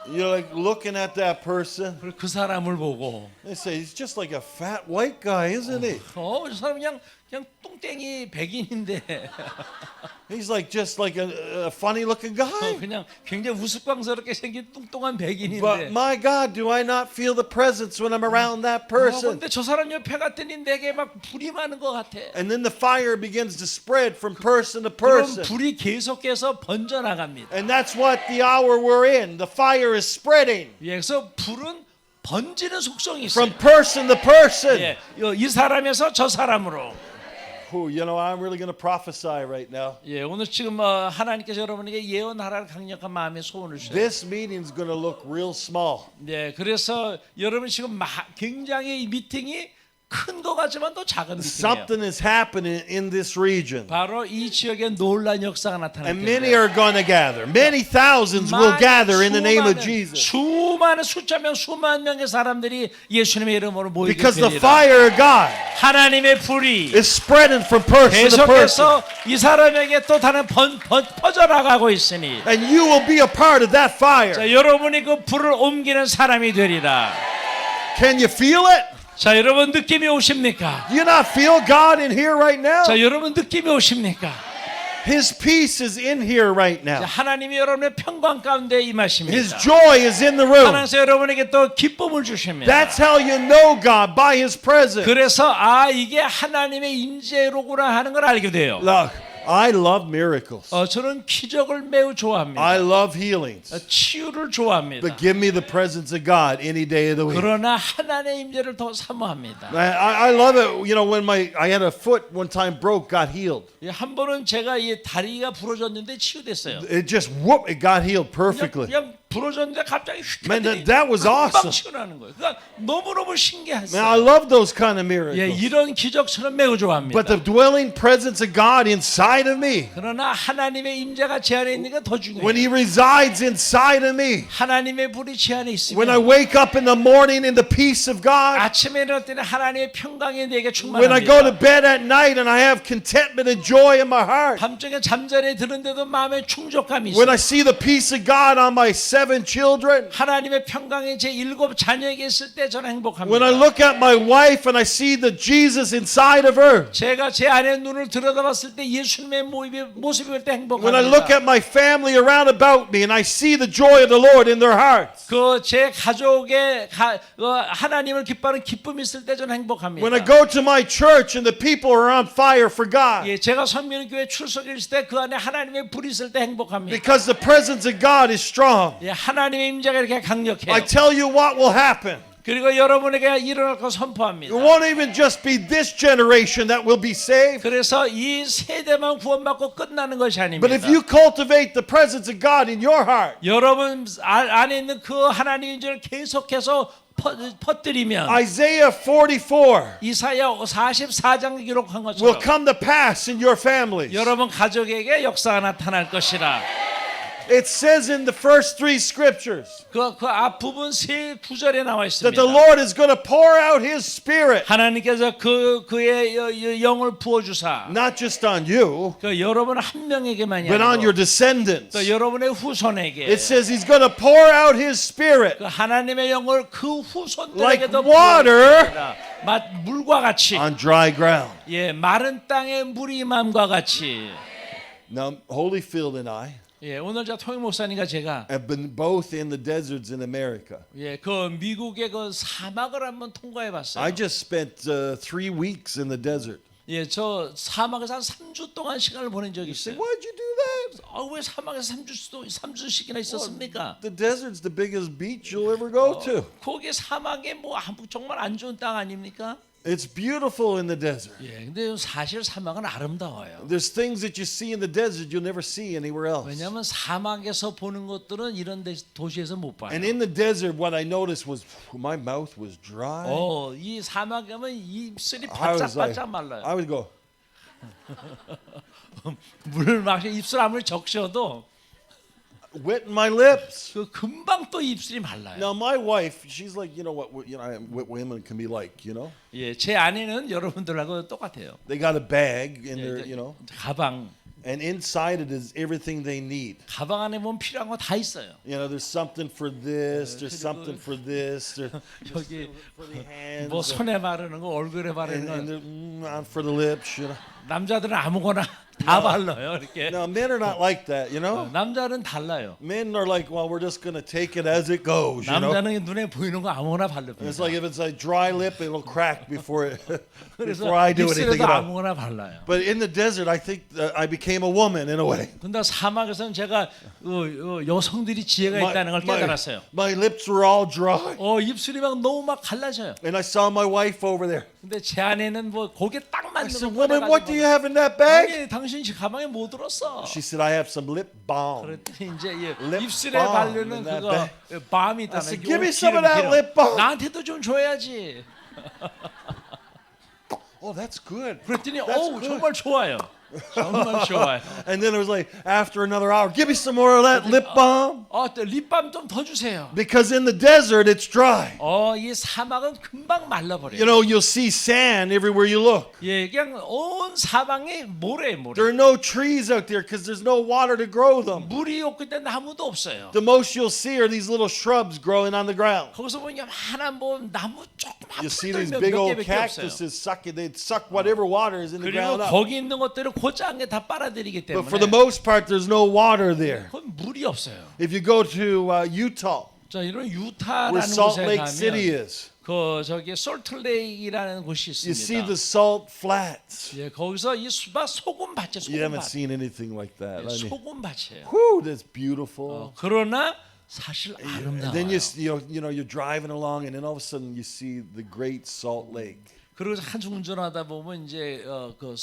You're like looking at that person. 그 사람을 보고 They say he's just like a fat white guy, isn't he? 저 사람 그냥 그냥 뚱땡이 백인인데 He's like just like a funny looking guy. 그냥 굉장히 우스꽝스럽게 생긴 뚱뚱한 But 백인인데. my God, do I not feel the presence when I'm around that person? 근데 저 사람 옆에 갔더니 내게 막 불이 많은 것 같아. And then the fire begins to spread from person to 그럼 person. 불이 계속해서 번져 나갑니다. And that's what the hour we're in. The fire is spreading 그래서 불은 번지는 속성이 있어요. from person to person. 예, 이 사람에서 저 사람으로. Ooh, you know, I'm really going to prophesy right now. 예, 오늘 지금 하나님께서 여러분에게 예언하라는 강력한 마음의 소원을 주세요. This meeting is going to look real small. 네, 그래서 여러분 지금 굉장히 이 미팅이 큰 거 같지만 또 작은 미팅이에요. Something is happening in this region. 바로 이 지역에 놀란 역사가 나타날 And many 텐데. are going to gather. Many thousands will gather in the name of Jesus. 수많은 숫자 명 수만 명의 사람들이 예수님의 이름으로 모이게 Because the 되리라. fire of God 하나님의 불이 is spreading from person to person. 계속해서 이 사람에게 또 다른 퍼져나가고 있으니 And you will be a part of that fire. 자, 여러분이 그 불을 옮기는 사람이 되리라. Can you feel it? 자, 여러분 느낌이 오십니까? Do you not feel God in here right now? 자, 여러분 느낌이 오십니까? His peace is in here right 자, now. 하나님이 여러분의 평강 가운데 His 임하십니다. joy is in the room. 하나님께서 여러분에게 또 기쁨을 주십니다. That's how you know God, by His presence. 그래서 이게 하나님의 임재로구나 하는 걸 알게 돼요. Look, I love miracles. 저는 기적을 매우 좋아합니다. I love healings. 치유를 좋아합니다. But give me the presence of God any day of the week. 그러나 하나님의 임재를 더 사모합니다. I love it. You know, when I had a foot one time broke, got healed. 한 번은 제가 이 다리가 부러졌는데 치유됐어요. It just whoop, it got healed perfectly. 그냥 부러졌는데 갑자기 휙 Man, 하더니 that was 금방 awesome. 치유나는 거예요. 그러니까 너무너무 Man, I 신기했어요. love those kind of 예, miracles. 이런 기적처럼 매우 좋아합니다. But the dwelling presence of God inside of me, 그러나 하나님의 임재가 제 안에 있는 게 더 when He 중요해요. resides inside of me, 하나님의 불이 제 안에 when I 있으면 wake up in the morning in the peace of God, 아침에 일어날 때는 하나님의 평강이 내게 when I go to 충만합니다. bed at night and I have contentment and joy in my heart, 밤중에 잠자리에 드는데도 마음에 충족감이 when I 있어요. see the peace of God on my 7 children, 하나님의 평강이 제 7 자녀에게 있을 때 저는 행복합니다. when I look at my wife and I see the Jesus inside of her, 제가 제 아내 눈을 들여다봤을 때 예수님의 모습이 볼 때 when I look 행복합니다. at my family around about me and I see the joy of the Lord in their hearts, 그 제 가족의 하나님을 기뻐하는 기쁨이 있을 때 저는 행복합니다. when I go to my church and the people are on fire for God, 예, 제가 섬기는 교회 출석일 때 그 안에 하나님의 불이 있을 때 행복합니다. because the presence of God is strong. 예, 하나님의 임재가 이렇게 강력해요. I tell you what will happen. 그리고 여러분에게 일어날 거 선포합니다. It won't even just be this generation that will be saved. 그래서 이 세대만 구원받고 끝나는 것이 아닙니다. But if you cultivate the presence of God in your heart, 여러분 안에 있는 그 하나님의 임재를 계속해서 퍼뜨리면 Isaiah 44 이사야 44장 기록한 will 것처럼 come to pass in your families. 여러분 가족에게 역사가 나타날 것이라. It says in the first 3 scriptures 그 앞부분 세 구절에 나와 that 있습니다. the Lord is going to pour out His Spirit, 하나님께서 그의 영을 부어 주사 not just on you, 그 여러분 한 명에게만이 but on your 아니고 descendants. 또 여러분의 후손에게 It says He's going to pour out His Spirit 그 하나님의 영을 그 like 후손들에게도 water 물과 같이 on dry ground. 예 마른 땅에 물이 임함과 같이. Now, Holyfield and I 예 오늘 저 통일 목사님과 제가 have been both in the deserts in America. 예 그 미국의 그 사막을 한번 통과해 봤어요. I just spent 3 weeks in the desert. 예 저 사막에서 한 3주 동안 시간을 보낸 적이 Say, 있어요. why'd you do that? 왜 사막에서 3주씩이나 있었습니까? The desert's the biggest beach you'll ever go to. 거기 사막에 뭐 정말 안 좋은 땅 아닙니까? It's beautiful in the desert. 예, 근데 사실 사막은 아름다워요. There's things that you see in the desert you'll never see anywhere else. 왜냐하면 사막에서 보는 것들은 이런 도시에서 못 봐요. And in the desert, what I noticed was my mouth was dry. 이 사막에 가면 입술이 I was like, 바짝바짝 말라요. I would go, 물 마시 입술 아무리 적셔도 wet in my lips. 그 금방 또 입술이 말라요. Now my wife, she's like, you know what women can be like, you know? 예, 제 아내는 여러분들하고 똑같아요. They got a bag in their, 예, you know. 가방 And inside it is everything they need. 가방 안에 보면 필요한 거 다 있어요. You know, there's something for this, there's something for this, there's 여기 for the hands, 뭐 손에 바르는 거, 얼굴에 and, 바르는 거. and for the lips, you know. 남자들은 아무거나 다 발라요, 이렇게. Now, men are not like that, you know. 남자는 달라요. Men are like, well, we're just going to take it as it goes, you know. 남자는 눈에 보이는 거 아무거나 It's 바릅니다. like if it's a dry lip, it'll crack before 그래서 before I do anything 입술에도 at all. 아무거나 발라요. But in the desert, I think I became a woman in a way. 근데 사막에서는 제가 여성들이 지혜가 있다는 걸 깨달았어요. my lips were all dry, 입술이 막 너무 막 갈라져요. and I saw my wife over there. 근데 제 안에는 뭐 거기에 딱 I 맞는 said, 거 "Woman, what do you have in that bag?" 아니, 당신 가방에 뭐 들었어? She said, "I have some lip balm." 그랬더니 이제 Lip 입술에 balm 바르는 in that 그거 밤이 I 있다는 said, "Give me some of that lip balm." 나한테도 좀 줘야지. Oh, that's good. 그랬더니 That's good. 정말 좋아요. 정말 좋아요. And then it was like, after another hour, give me some more of that lip balm. 또 립밤 좀 더 주세요. Because in the desert, it's dry. 이 사막은 금방 말라버려요. You know, you'll see sand everywhere you look. 예, 그냥 온 사방이 모래. There are no trees out there because there's no water to grow them. 물이 없기 때문에 나무도 없어요. The most you'll see are these little shrubs growing on the ground. 거기서 보니까 하나 뭐 나무 조그만 You see 풀들 these 몇 big old 개밖에 없어요. cactuses sucking, they suck whatever water is in the 그리고 ground up. 거기 있는 것들은 곧장에 다 빨아들이기 But for the 때문에 most part, there's no water there. 그건 물이 없어요. If you go to Utah, 자, 이런 where 유타라는 Salt 곳에 Lake City 가면 is, 저기 솔트레이크라는 곳이 you see 있습니다. the salt flats. 예, 거기서 이 수박 소금밭이에요. You haven't 소금밭. seen anything like that. I mean, 소금밭이에요. whew, that's beautiful. 그러나 사실 And then 아름다워요. you're driving along, and then all of a sudden you see the Great Salt Lake. 그리고 한참 운전하다 보면 이제 그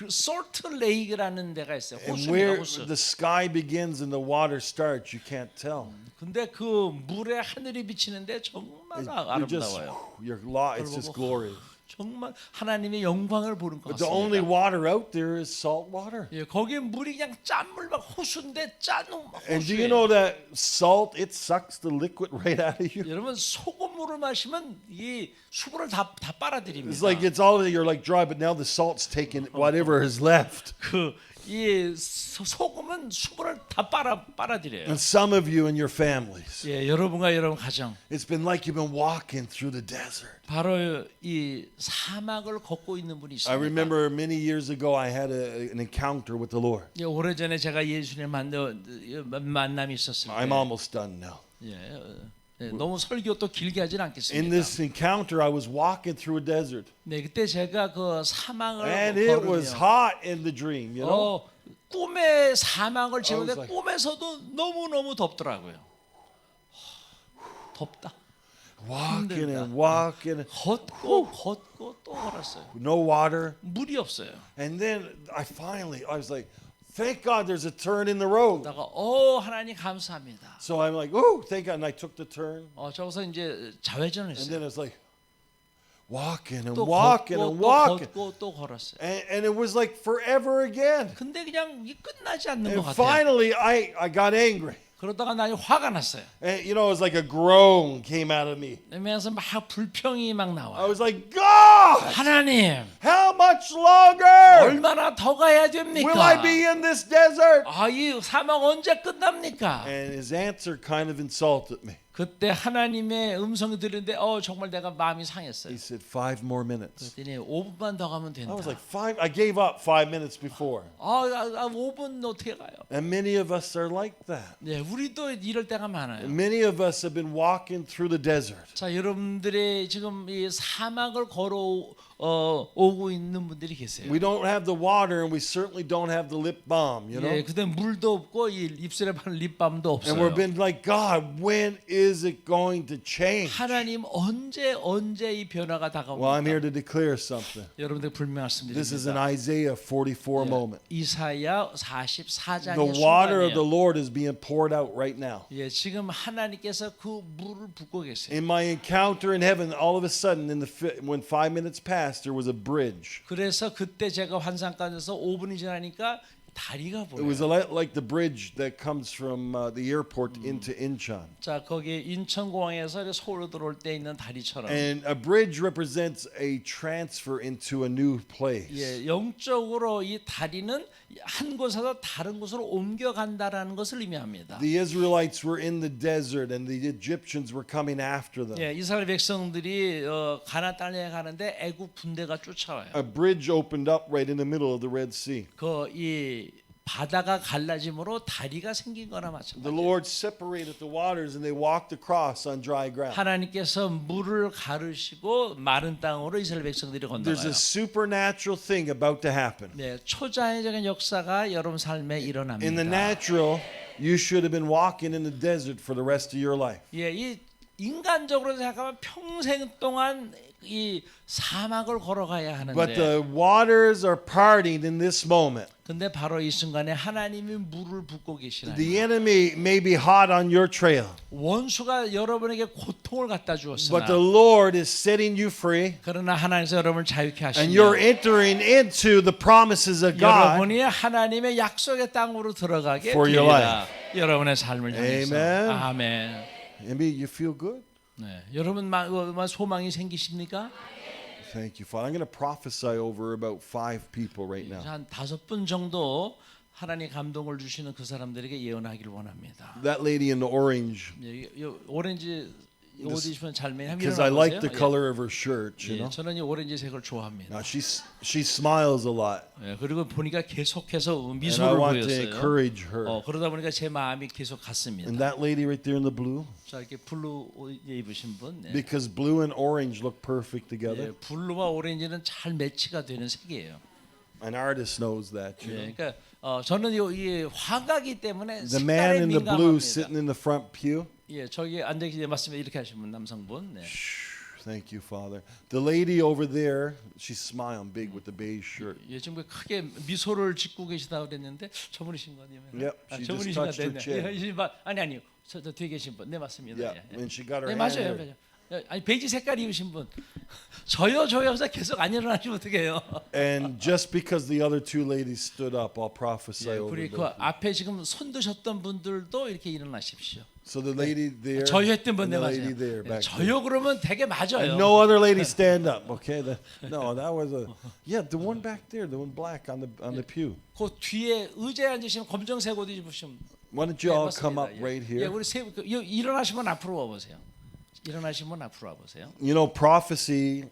솔트 레이크라는 데가 있어요. And 호수입니다. where 호수. the sky begins and the water starts, you can't tell. 근데 그 물에 하늘이 비치는데 정말 You're just, 아름다워요. you're lost. It's just glorious. 정말 하나님의 영광을 보는 것 But the only 같습니다. water out there is salt water. 예, 거기 물이 그냥 짠물 막 호수인데 짠 And do 호수예요. you know that salt, it sucks the liquid right out of you? 여러분 소금물을 마시면 이 수분을 다 빨아들입니다. It's like it's all you're like dry, but now the salt's taking whatever is left. 이 소금은 수분을 다 빨아들여요. And some of you and your families, 예, 여러분과 여러분 가정 it's been like you've been walking through the desert. 바로 이 사막을 걷고 있는 분이 I 있습니다. remember many years ago I had an encounter with the Lord. 예, 오래전에 제가 예수님 만남이 있었을 때 I'm almost done now. 너무 설교 또 길게 하진 In 않겠습니다. this encounter, I was walking through a desert, 네, 그때 제가 그 사막을 and it was 걸으며 hot in the dream. You know, 꿈의 사막을 지는데 like- 꿈에서도 너무 덥더라고요. 덥다. walking and walking, 걷고 또 걸었어요. no water, 물이 없어요. and then I was like, thank God there's a turn in the road. 다가 하나님 감사합니다. So I'm like, oh, thank God, and I took the turn, 저기서 이제 좌회전을 and 했어요. then it's like walking and 또 walking 걷고 and 또 walking, 걷고 또 걸었어요. and it was like forever again. 근데 그냥 이게 끝나지 않는 것 And 같아요. finally, I got angry. 그러다가 나 화가 났어요. And you know, it was like a groan came out of me. 그러면서 막 불평이 막 I 나와요. was like, God, 하나님 how much longer 얼마나 더 가야 will I 됩니까? be in this desert? 이 사막 언제 끝납니까? And his answer kind of insulted me. 그때 하나님의 음성이 들리는데 정말 내가 마음이 상했어요. He said, 5 more minutes. 그랬더니 5분만 더 가면 된다. I was like, 5? I gave up 5 minutes before. 5분 어떻게 가요? And many of us are like that. 네, 우리도 이럴 때가 많아요. Many of us have been walking through the desert. 자, 여러분들의 지금 이 사막을 오고 있는 분들이 계세요. We don't have the water, and we certainly don't have the lip balm, you know? 예, 그때 물도 없고 이 입술에 바른 립밤도 And we've 없어요. been like, God, when is it going to change? 하나님 언제 이 변화가 Well, I'm here 다가옵니까? to declare something. 여러분들 분명 This is an 말씀드립니다. Isaiah 44 moment. 이사야 44장의 The water of the 순간이에요. Lord is being poured out right now. 예, 지금 하나님께서 그 물을 붓고 계세요. In my encounter in heaven, all of a sudden, when 5 minutes passed, there was a bridge. 그래서 그때 제가 환상 가운데서 5분이 지나니까 다리가 It was 보여요. like the bridge that comes from the airport into Incheon. 자, 거기 인천공항에서 이제 서울로 들어올 때 있는 다리처럼. And a bridge represents a transfer into a new place. 예, 영적으로 이 다리는 한 곳에서 다른 곳으로 옮겨간다라는 것을 의미합니다. The Israelites were in the desert and the Egyptians were coming after them. 예, 이스라엘 백성들이 가나안 땅에 가는데 애굽 군대가 쫓아와요. A bridge opened up right in the middle of the Red Sea. 그 이 바다가 갈라짐으로 다리가 생긴 거나 The 마찬가지예요. Lord separated the waters and they walked across on dry ground. 하나님께서 물을 가르시고 마른 땅으로 이스라엘 백성들이 There's 건너가요. a supernatural thing about to happen. 네, 초자연적인 역사가 여러분 삶에 In the 일어납니다. natural, you should have been walking in the desert for the rest of your life. 예, 이 인간적으로 생각하면 평생 동안 이 사막을 걸어가야 But 하는데, the waters are parting in this moment. 근데 바로 이 순간에 하나님이 물을 붓고 계시나요? The enemy may be hot on your trail, 원수가 여러분에게 고통을 갖다 주었으나, but the Lord is setting you free, 그러나 하나님께서 여러분을 자유케 and you're 하시며 entering into the promises of God. 여러분이 하나님의 약속의 땅으로 들어가게 For your 됩니다. 여러분의 삶을 향해서. Amen. 아멘. Maybe you feel good? 네, 여러분 소망이 생기십니까? Thank you, Father. I'm going to prophesy over about 5 people right now. 한 5분 정도 하나님 감동을 주시는 그 사람들에게 예언하기를 원합니다. That lady in the orange, 예, 오렌지 옷 입으면 잘 매일 한번 because I like the 일어나보세요. color of her shirt, 예, you know. 저는 이 오렌지색을 좋아합니다. Now she smiles a lot, 예, 그리고 보니까 계속해서 and I 미소를 want to 보였어요. encourage her. 그러다 보니까 제 마음이 계속 갔습니다. And that lady right there in the blue, 자, 이렇게 블루 옷 입으신 분, 네. because blue and orange look perfect 예, together. 블루와 오렌지는 잘 매치가 되는 색이에요. An artist knows that, you know. 예, 그러니까 저는 이 화가기 때문에 The man 색깔에 in the blue 민감합니다. sitting in the front pew. 예, 저기 앉아 계시는 맞으면 이렇게 하시는 분 남성분. 네. Thank you, Father. The lady over there, she's smiling big with the beige shirt. 예, 지금 크게 미소를 짓고 계시다 그랬는데 저분이신 거 아니에요? Yep, she just 저분이신 것 touched her 같은데. chin. 아니요. 저 뒤에 계신 분. 네, 맞습니다. Yeah, 예, 예. and she got her 네, hand 맞아요. there. 맞아요. 아니 베이지 색깔 입으신 분. 저요 해서 계속 안 일어나시면 어떡해요? And just because the other 2 ladies stood up, I'll prophesy 예, over 그리고 them. 그 앞에 지금 손 드셨던 분들도 이렇게 일어나십시오. So the lady there, 저요 했던 분 and 네, the lady 맞아요. there, 예, back there. 저요 그러면 되게 맞아요. And no other lady stand up, okay? No, that was the one back there, the one black on the pew. 그 뒤에 의자에 앉으시면 검정색 옷 입으시면 Why don't you all 맞습니다. come up 예. right 예, here? 우리 일어나시면 앞으로 와 보세요. 일어나시면 앞으로 와 보세요. You know, prophecy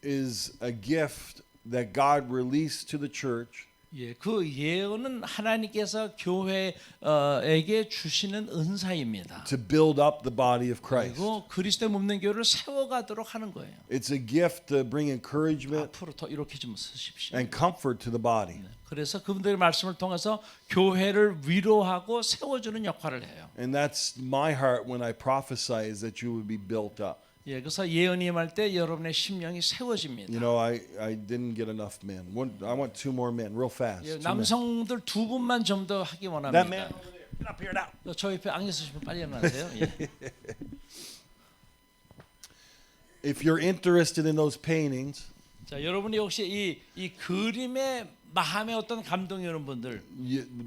is a gift that God released to the church 예, 그 예언은 하나님께서 교회에게 주시는 은사입니다. to build up the body of Christ. 그리고 그리스도의 몸된 교회를 세워가도록 하는 거예요. It's a gift to bring encouragement 앞으로 더 이렇게 좀 쓰십시오. and comfort to the body. 그래서 그분들의 말씀을 통해서 교회를 위로하고 세워주는 역할을 해요. And that's my heart when I prophesy is that you would be built up. 예, 그래서 예언이 임할 때 여러분의 심령이 세워집니다. You know, I didn't get enough men. I want 2 more men, real fast. 예, 2 men. 남성들 2분만 좀 더 하기 That 원합니다. man over there, get up here now. 저 옆에 앉아 있으시면 빨리 일어나세요. 예. If you're interested in those paintings, 자, 여러분이 혹시 이 그림의 마음에 어떤 감동이 오는 분들,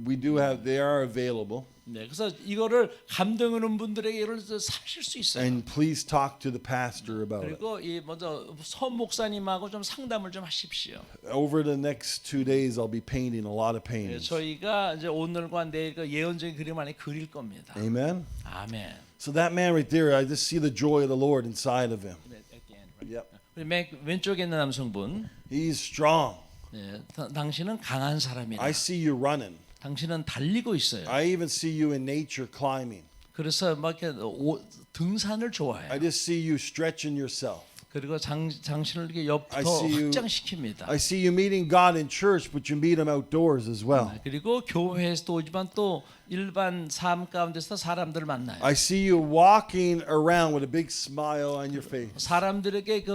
we do have. They are available. 네, 그래서 이거를 감동이 오는 분들에게 이걸 사실 수 있어요. And please talk to the pastor about it. 그리고 이 먼저 서 목사님하고 좀 상담을 좀 하십시오. Over the next 2 days, I'll be painting a lot of 네, paintings. 저희가 이제 오늘과 내일 그 예언적인 그림 안에 그릴 겁니다. Amen. 아멘. So that man right there, I just see the joy of the Lord inside of him. Yep. 우리 맨 왼쪽에 있는 남성분, He's strong. 네, 당신은 강한 사람이다. I see you running. 당신은 달리고 있어요. I even see you in nature climbing. 그래서 막 이렇게 등산을 좋아해요. I just see you stretching yourself. 그리고 당신을 이렇게 I 옆으로 see you- 확장시킵니다. I see you meeting God in church, but you meet Him outdoors as well. 그리고 교회에서도 오지만 또 일반 삶 가운데서 사람들을 만나요. I see you walking around with a big smile on your face 사람들에게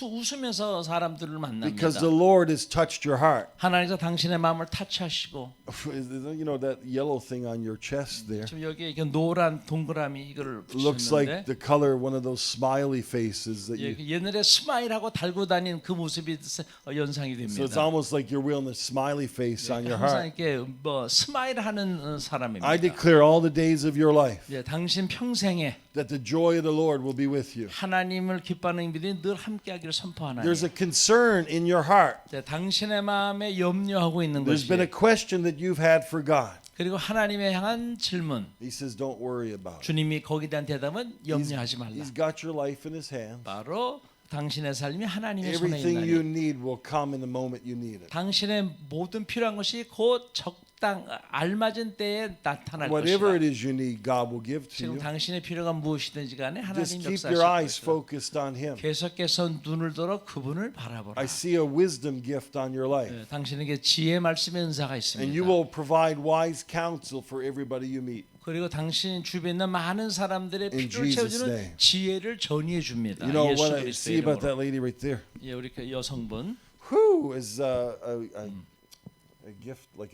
웃으면서 사람들을 만납니다. because the Lord has touched your heart. 하나님께서 당신의 마음을 타치하시고 You know that yellow thing on your chest there 지금 여기 이렇게 노란 동그라미 이거를 looks like 붙였는데 the color of one of those smiley faces that 예, you. 옛날에 스마일하고 달고 다닌 그 모습이 연상이 So it's 됩니다. almost like you're wearing a smiley face on your 항상 heart. 이렇게 뭐 스마일하는 사람입니다. I declare all the days of your life 예, 당신 평생에 that the joy of the Lord will be with you. 하나님을 기뻐하는 일이 늘 함께하기를 선포하나니. There's a concern in your heart. 당신의 마음에 염려하고 있는 There's 것이. been a question that you've had for God. 그리고 하나님에 향한 질문. He says, don't worry about it. 주님이 거기에 대한 대답은 염려하지 말라. He's got your life in his hands. 바로 당신의 삶이 하나님의 손에 Everything you 있나니. need will come in the moment you need it. 당신의 모든 필요한 것이 곧 적당 알맞은 때에 나타날 Whatever it 것이다. is you need, God will give to 지금 you. 당신의 필요가 무엇이든지 간에 Just 하나님 keep 역사하실 your eyes 것이다. focused on Him. 계속해서 눈을 들어 그분을 바라보라. I see a wisdom gift on your life. 예, 당신에게 지혜 말씀의 은사가 And 있습니다. you will provide wise counsel for everybody you meet. 그리고 당신 주변에 있는 많은 사람들의 In 필요를 Jesus' 채워주는 name. 지혜를 전이해 줍니다. You know 예수 what I 그리스도의 see about 이름으로. that lady right there? 예, 우리 그 여성분. Who is a gift like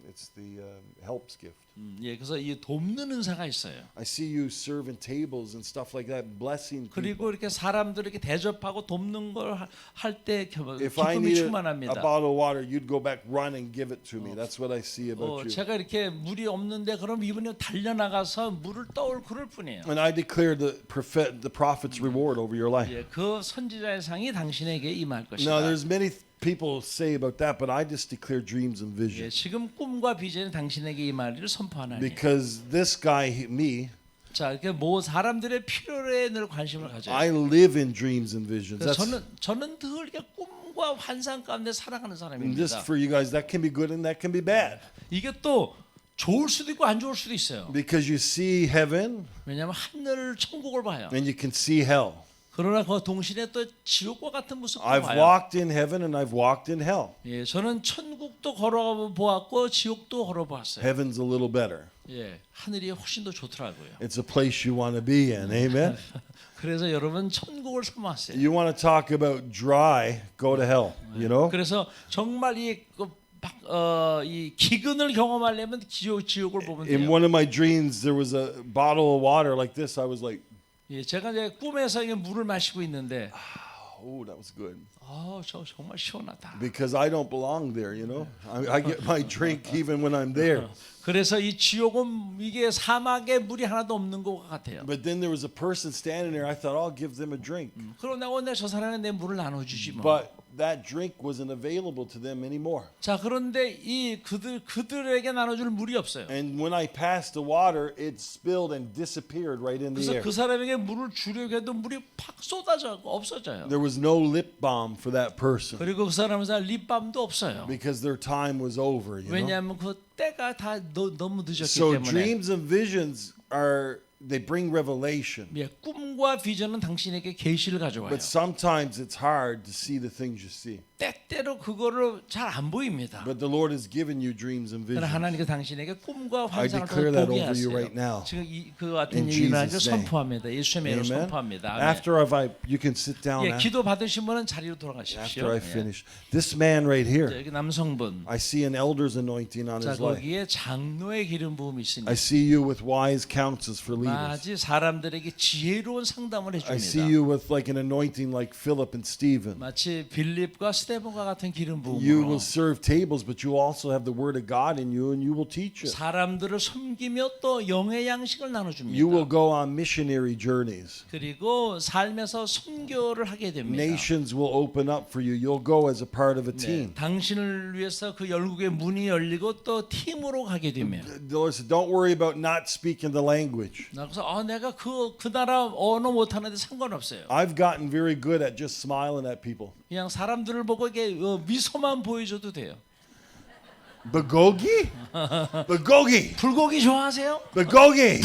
it's the helps gift. 예, 그래서 이 돕는 은사가 있어요. I see you serving tables and stuff like that, blessing people. 그리고 이렇게 사람들에게 대접하고 돕는 걸 할 때 If I 기쁨이 needed a 충만합니다. bottle of water, you'd go back, run and give it to me. That's what I see about you. 제가 이렇게 물이 없는데 그럼 이분이 달려나가서 물을 떠올 그럴 뿐이에요. And I declare the prophet's reward over your life. 예, 그 선지자의 상이 당신에게 임할 것이다. Now, there's many people say about that, but I just declare dreams and 예, visions. 지금 꿈과 비전이 당신에게 임하리를 선포하나니. Because this guy, me, 자, 이렇게 뭐 사람들의 필요에 늘 관심을 가져요. I live in dreams and visions. 그래서 That's, 저는 늘 이렇게 꿈과 환상 가운데 살아가는 and 사람입니다. just for you guys, that can be good and that can be bad. 이게 또 좋을 수도 있고 안 좋을 수도 있어요. Because you see heaven 왜냐하면 하늘 천국을 봐요. and you can see hell. 그러나 그 동시에 또 지옥과 같은 모습도 I've 봐요. walked in heaven and I've walked in hell. 예, 저는 천국도 걸어 보았고 지옥도 걸어 보았어요. Heaven's a little better. 예, 하늘이 훨씬 더 좋더라고요. It's a place you want to be in. Amen. 그래서 여러분 천국을 사모하세요. You want to talk about dry, go to hell, you know? 그래서 정말 이 기근을 경험하려면 지옥을 보면 In 돼요. one of my dreams, there was a bottle of water like this. I was like, 예, 제가 이제 꿈에서 이게 물을 마시고 있는데, oh, that was good. 저 정말 시원하다. Because I don't belong there, you know? I get my drink even when I'm there. 그래서 이 지옥은 이게 사막에 물이 하나도 없는 것 같아요. But then there was a person standing there. I thought, I'll give them a drink. 그러나 오늘 저 사람이 내 물을 나눠주지 뭐. But that drink wasn't available to them anymore. 자, 그런데 이 그들에게 나눠줄 물이 없어요. And when I passed the water, it spilled and disappeared right in the 그래서 air. 그 사람에게 물을 주려고 해도 물이 팍 쏟아져 없어져요. There was no lip balm for that person 그리고 그 사람은 립밤도 없어요. because their time was over, you know? 왜냐하면 그 때가 다 너무 늦었기 So 때문에. dreams and visions they bring revelation. 예, 꿈과 비전은 당신에게 계시를 가져와요. But sometimes it's hard to see the things you see. 때때로 그거를 잘 안 보입니다. But the Lord has given you dreams and 그러나 visions. 하나님께 당신에게 꿈과 I 환상을 declare that 보게 over you 하세요. right now. 지금 그 같은 In 일을 Jesus' name. 선포합니다. 예수님의 이름으로 Amen. 선포합니다. 아멘. After you can sit down 예, now. 기도 받으신 분은 자리로 돌아가십시오. After I 예. finish. This man right 자, here, 여기 남성분. I see an elder's anointing on 자, his life. 거기에 장로의 기름 부음이 있습니다. I see you with wise counsels for leaders. 마치 사람들에게 지혜로운 상담을 I see 해줍니다. you with like an anointing like Philip and Stephen. 마치 빌립과 스데본과 같은 기름 You 부음으로 will serve tables, but you also have the word of God in you and you will teach it. 사람들을 섬기며 또 영의 양식을 You will 나눠줍니다. go on missionary journeys. 그리고 삶에서 선교를 하게 됩니다. Nations will open up for you. You'll go as a part of a 네, team. 당신을 위해서 그 열국의 문이 열리고 또 팀으로 가게 됩니다. The Lord said, don't worry about not speaking the language. 그래서 내가 그 나라 언어 못하는데 상관없어요. I've gotten very good at just smiling at people. 그냥 사람들을 보고 이게 미소만 보여줘도 돼요. Bulgogi? Bulgogi. 불고기 좋아하세요? Bulgogi.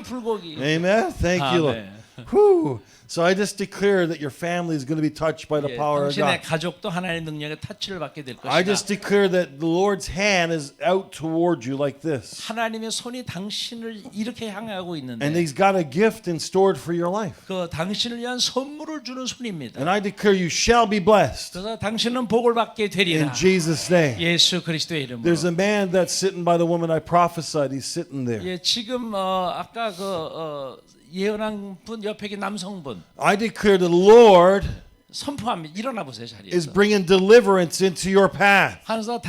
불고기. Amen. Thank you, Lord. 아멘. Whew. So I just declare that your family is going to be touched by the 예, power of 당신의 God. 가족도 하나님의 능력에 터치를 받게 될 I 것이다. just declare that the Lord's hand is out toward you like this. 하나님의 손이 당신을 이렇게 향하고 있는데 And He's got a gift in stored for your life. 그 당신을 위한 선물을 주는 손입니다. And I declare you shall be blessed. 그래서 당신은 복을 받게 되리라. In Jesus' name. 예수 그리스도의 이름으로. There's a man that's sitting by the woman I prophesied. He's sitting there. 예, 지금 아까 예언한 분 옆에 계신 남성분 I declare the Lord 선포합니다. 일어나 보세요 is 자리에서. bringing deliverance into your path. 하나님께서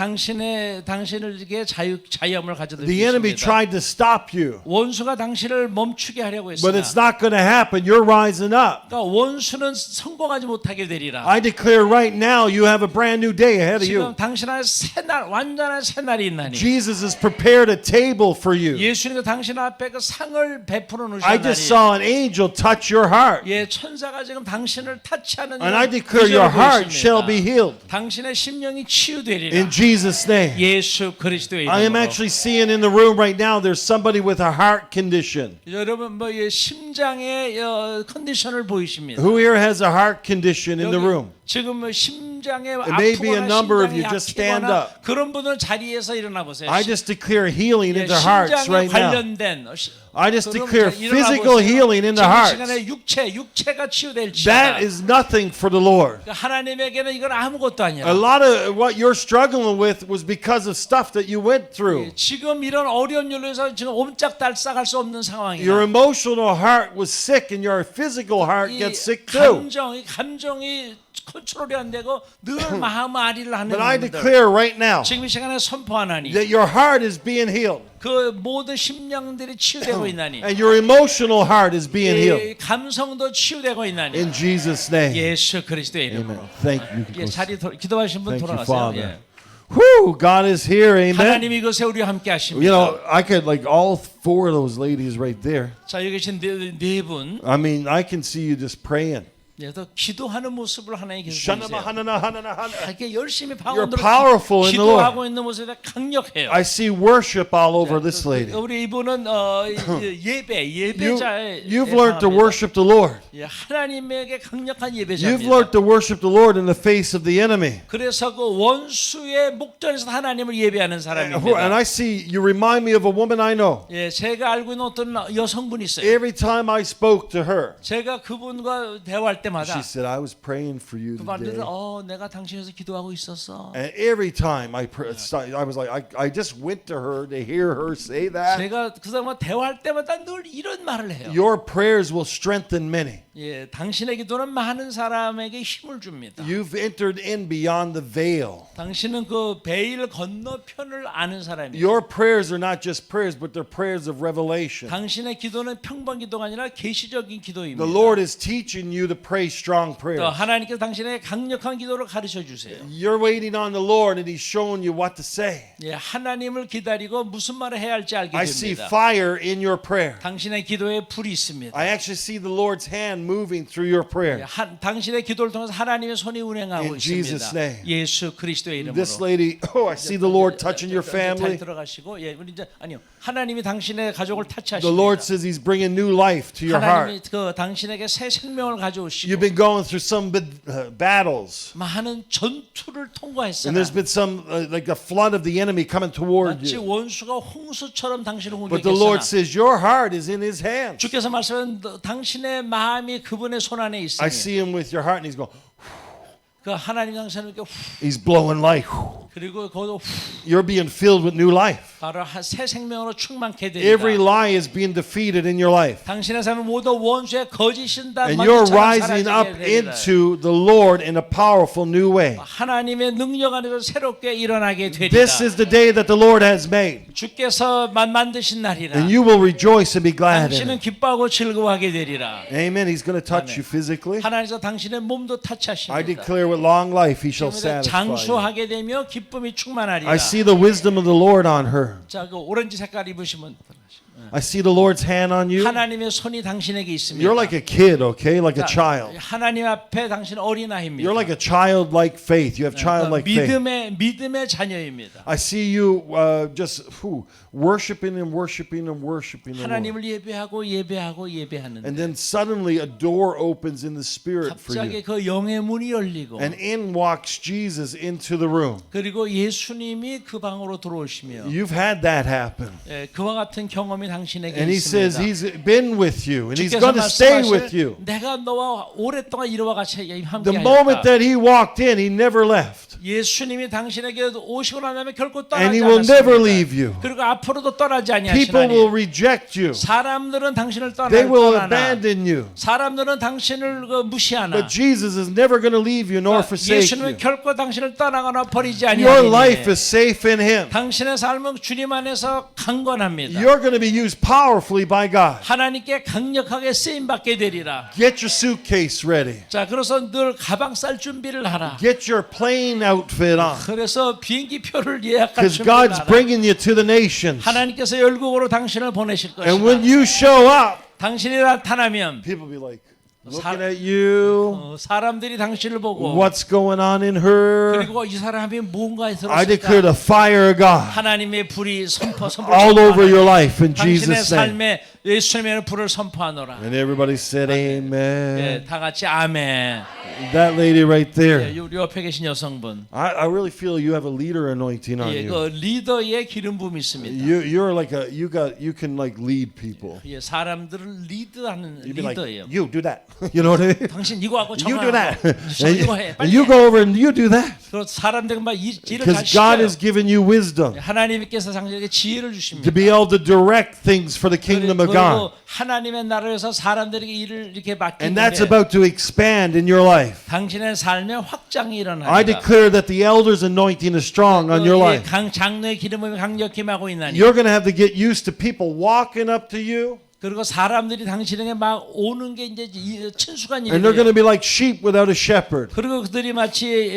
당신에게 자유함을 가져다 The enemy 주십니다. tried to stop you, 원수가 당신을 멈추게 하려고 but 했으나 it's not going to happen. You're rising up. 그러니까 원수는 성공하지 못하게 되리라. I declare right now you have a brand new day ahead of 지금 you. 당신 안에 새날 완전한 새날이 있나니 Jesus has prepared a table for you. 예수님이 당신 앞에 그 상을 베풀어 I just 놓으신 saw an angel touch your heart, 예, 천사가 지금 당신을 타치하는 and I declare your heart shall be healed 당신의 심령이 치유되리라. in Jesus' name. 예수 그리스도의 I am 이름으로. actually seeing in the room right now there's somebody with a heart condition. 여러분 뭐 예, 심장의 컨디션을 보이십니다. Who here has a heart condition in the room? 지금 뭐 심장에 may be a 아프거나 number of 심장이 you. Just stand 약해거나 up. 그런 분들은 자리에서 일어나 보세요. I just declare healing 예, into hearts 심장에 right now. 관련된 I just 그럼 declare 일어나 physical 보세요. healing in the 지금 이 hearts. 시간에 육체가 치유될지어다. That is nothing for the Lord. 그러니까 하나님에게는 이건 아무것도 아니라. A lot of what you're struggling with was because of stuff that you went through. 지금 이런 어려운 일로 해서 지금 옴짝달싹할 수 없는 상황이야. Your emotional heart was sick and your physical heart 이 gets sick too. 감정이 컨트롤이 안 되고 늘 마음앓이를 하는 But I 분들. declare right now 지금 이 시간에 선포하나니 that your heart is being healed 그 모든 심령들이 치유되고 있나니 and your emotional heart is being healed. 이 감성도 치유되고 있나니 In Jesus' name. 예수 그리스도의 Amen. 이름으로. Thank you. 예, 자리 기도하신 분 Thank you, 돌아가세요. Father. 예. Whew, God is here. Amen. 하나님이 이것에 우리와 함께 You 하십니다. know, I could like all four of those ladies right there. 자 여기 계신 네 분, I mean, I can see you just praying. 또 기도하는 모습을 하나님 계속 Shanama, 보이세요. hanana, hanana, hanana. 이렇게 열심히 You're 방언으로 powerful in the Lord. 기도하고 있는 모습이 강력해요. I see worship all over this lady. 우리 이분은 예배자의 You've learned to worship the Lord. 예, 하나님에게 강력한 You've 예배자입니다. learned to worship the Lord in the face of the enemy. 그래서 그 원수의 목전에서 하나님을 예배하는 And 사람입니다. I see you remind me of a woman I know. 예, 제가 알고 있는 어떤 여성분이 있어요. Every time I spoke to her, 제가 그분과 대화할 때마다 she said, I was praying for you 그 말들은 today. 내가 당신에서 기도하고 있었어. And every time I was like, I just went to her to hear her say that. 제가 그 사람과 대화할 때마다 늘 이런 말을 해요. Your prayers will strengthen many. 예, 당신의 기도는 많은 사람에게 힘을 줍니다. You've entered in beyond the veil. 당신은 그 베일 건너편을 아는 사람이에요. Your prayers are not just prayers, but they're prayers of revelation. 당신의 기도는 평범 기도가 아니라 계시적인 기도입니다. The Lord is teaching you to pray strong 또 prayers. 하나님께서 당신에게 강력한 기도를 가르쳐 주세요. You're waiting on the Lord and He's showing you what to say. 예, 하나님을 기다리고 무슨 말을 해야 할지 알게 I see 됩니다. fire in your prayer. 당신의 기도에 불이 있습니다. I actually see the Lord's hand moving through your 예, prayer. 당신의 기도를 통해서 하나님의 손이 운행하고 In Jesus' 있습니다. name. 예수 그리스도의 이름으로. This lady, I see the Lord touching your 잘 family. 들어가시고 예, 우리 이제 아니요. 하나님이 당신의 가족을 The 타치하십니다. Lord says He's bringing new life to your 하나님이 heart. 그 당신에게 새 생명을 가져오시고 You've been going through some battles. 많은 전투를 통과했어요. And there's been some, like a flood of the enemy coming toward 마치 you. 원수가 홍수처럼 당신을 But the Lord 공격했으나 says, your heart is in His hands. 주께서 말씀은 당신의 마음이 그분의 손 안에 I 있으니 see Him with your heart, and He's going, 그 하나님 당신을 이렇게 He's blowing life. 그리고 거기서 You're being filled with new life. 바로 새 생명으로 충만케 Every 되리라. lie is being defeated in your life. 당신의 삶은 모두 원수의 거짓인 다 And you're 먼지처럼 rising up 사라지게 되리라. into the Lord in a powerful new way. 하나님의 능력 안에서 새롭게 일어나게 되리라. This is the day that the Lord has made. 주께서 만드신 날이라. And you will rejoice and be glad in 당신은 it. 기뻐하고 즐거워하게 되리라. Amen. He's going to touch you physically. 하나님께서 당신의 몸도 I 타치하십니다. declare with long life He shall 그러면서 satisfy you. 장수하게 되며 기쁨이 충만하리라. I see the wisdom of the Lord on her. 자, 그 오렌지 색깔 입으시면 I see the Lord's hand on you. 하나님의 손이 당신에게 있습니다. You're like a kid, okay? Like a 자, child. 하나님 앞에 당신 어린아이입니다. You're like a childlike faith. You have childlike faith. 믿음의 자녀입니다. I see you just worshiping and worshiping and worshiping the Lord. 하나님을 예배하고 예배하는. And then suddenly a door opens in the spirit for you. 갑자기 그 영의 문이 열리고 And in walks Jesus into the room. 그리고 예수님이 그 방으로 들어오시며 You've had that happen. 그와 같은 경험이 도움이 당신에게 And he says 있습니다. he's been with you and he's 주께서 going to stay with you. 말씀하실 내가 너와 오랫동안 이와 같이 The 함께 moment 하였다. that he walked in, he never left. 예수님이 당신에게 오시고 나면 결코 And 떠나지 he will never 않았습니다. leave you. 그리고 앞으로도 떠나지 People will 아니하시나니 reject you. 사람들은 당신을 They will 떠나나 abandon you. 사람들은 당신을 무시하나 But Jesus is never going to leave you nor forsake 예수님은 you. 결코 당신을 떠나거나 버리지 Your life 아니하니 is safe in him. 당신의 삶은 주님 안에서 강건합니다. You're going to be used powerfully by God. 하나님께 강력하게 쓰임 받게 되리라. Get your suitcase ready. 자, 그래서 늘 가방 쌀 준비를 하라. Get your plane outfit on. 그래서 비행기 표를 예약할 Because 준비를 God's 하라. bringing you to the nations. 하나님께서 열국으로 당신을 보내실 And when 것이다. you show up, 당신이 나타나면 people be like, 사- looking at you. 사람들이 당신을 보고 What's going on in her? 그리고 이 사람이 무언가에 I declare 들었을까? the fire of God 하나님의 불이 all over your life in 당신의 Jesus' name. 삶에 예수님의 불을 선포하노라. And everybody said, 예, Amen. 다 같이 아멘. That lady right 예, there. 우리 옆에 계신 여성분. I really feel you have a leader anointing on 예, you. 그 리더의 기름 부음이 있습니다. You're like you can like lead people. 예, 사람들을 리드하는 You'd be like, 리더예요. you do that. You know what I mean? 당신 이거 하고 You 저거 do that. 하고 이거 해. And 빨리 you 해. go over and you do that. 그래서 사람들은 막 일을 잘 Because God 시켜요. has given you wisdom 하나님께서 당신에게 지혜를 to 주십니다. be able to direct things for the kingdom of 그리고 God. 하나님의 나라에서 사람들에게 일을 이렇게 And that's 맡기는데 about to expand in your life. 당신의 삶에 확장이 I 일어납니다. declare that the elder's anointing is strong on your life. 장로의 기름을 강력히 임하고 있나니 You're going to have to get used to people walking up to you, 그리고 사람들이 당신에게 막 오는 게 이제 친숙한 and they're going to 일이에요. be like sheep without a shepherd. 그리고 그들이 마치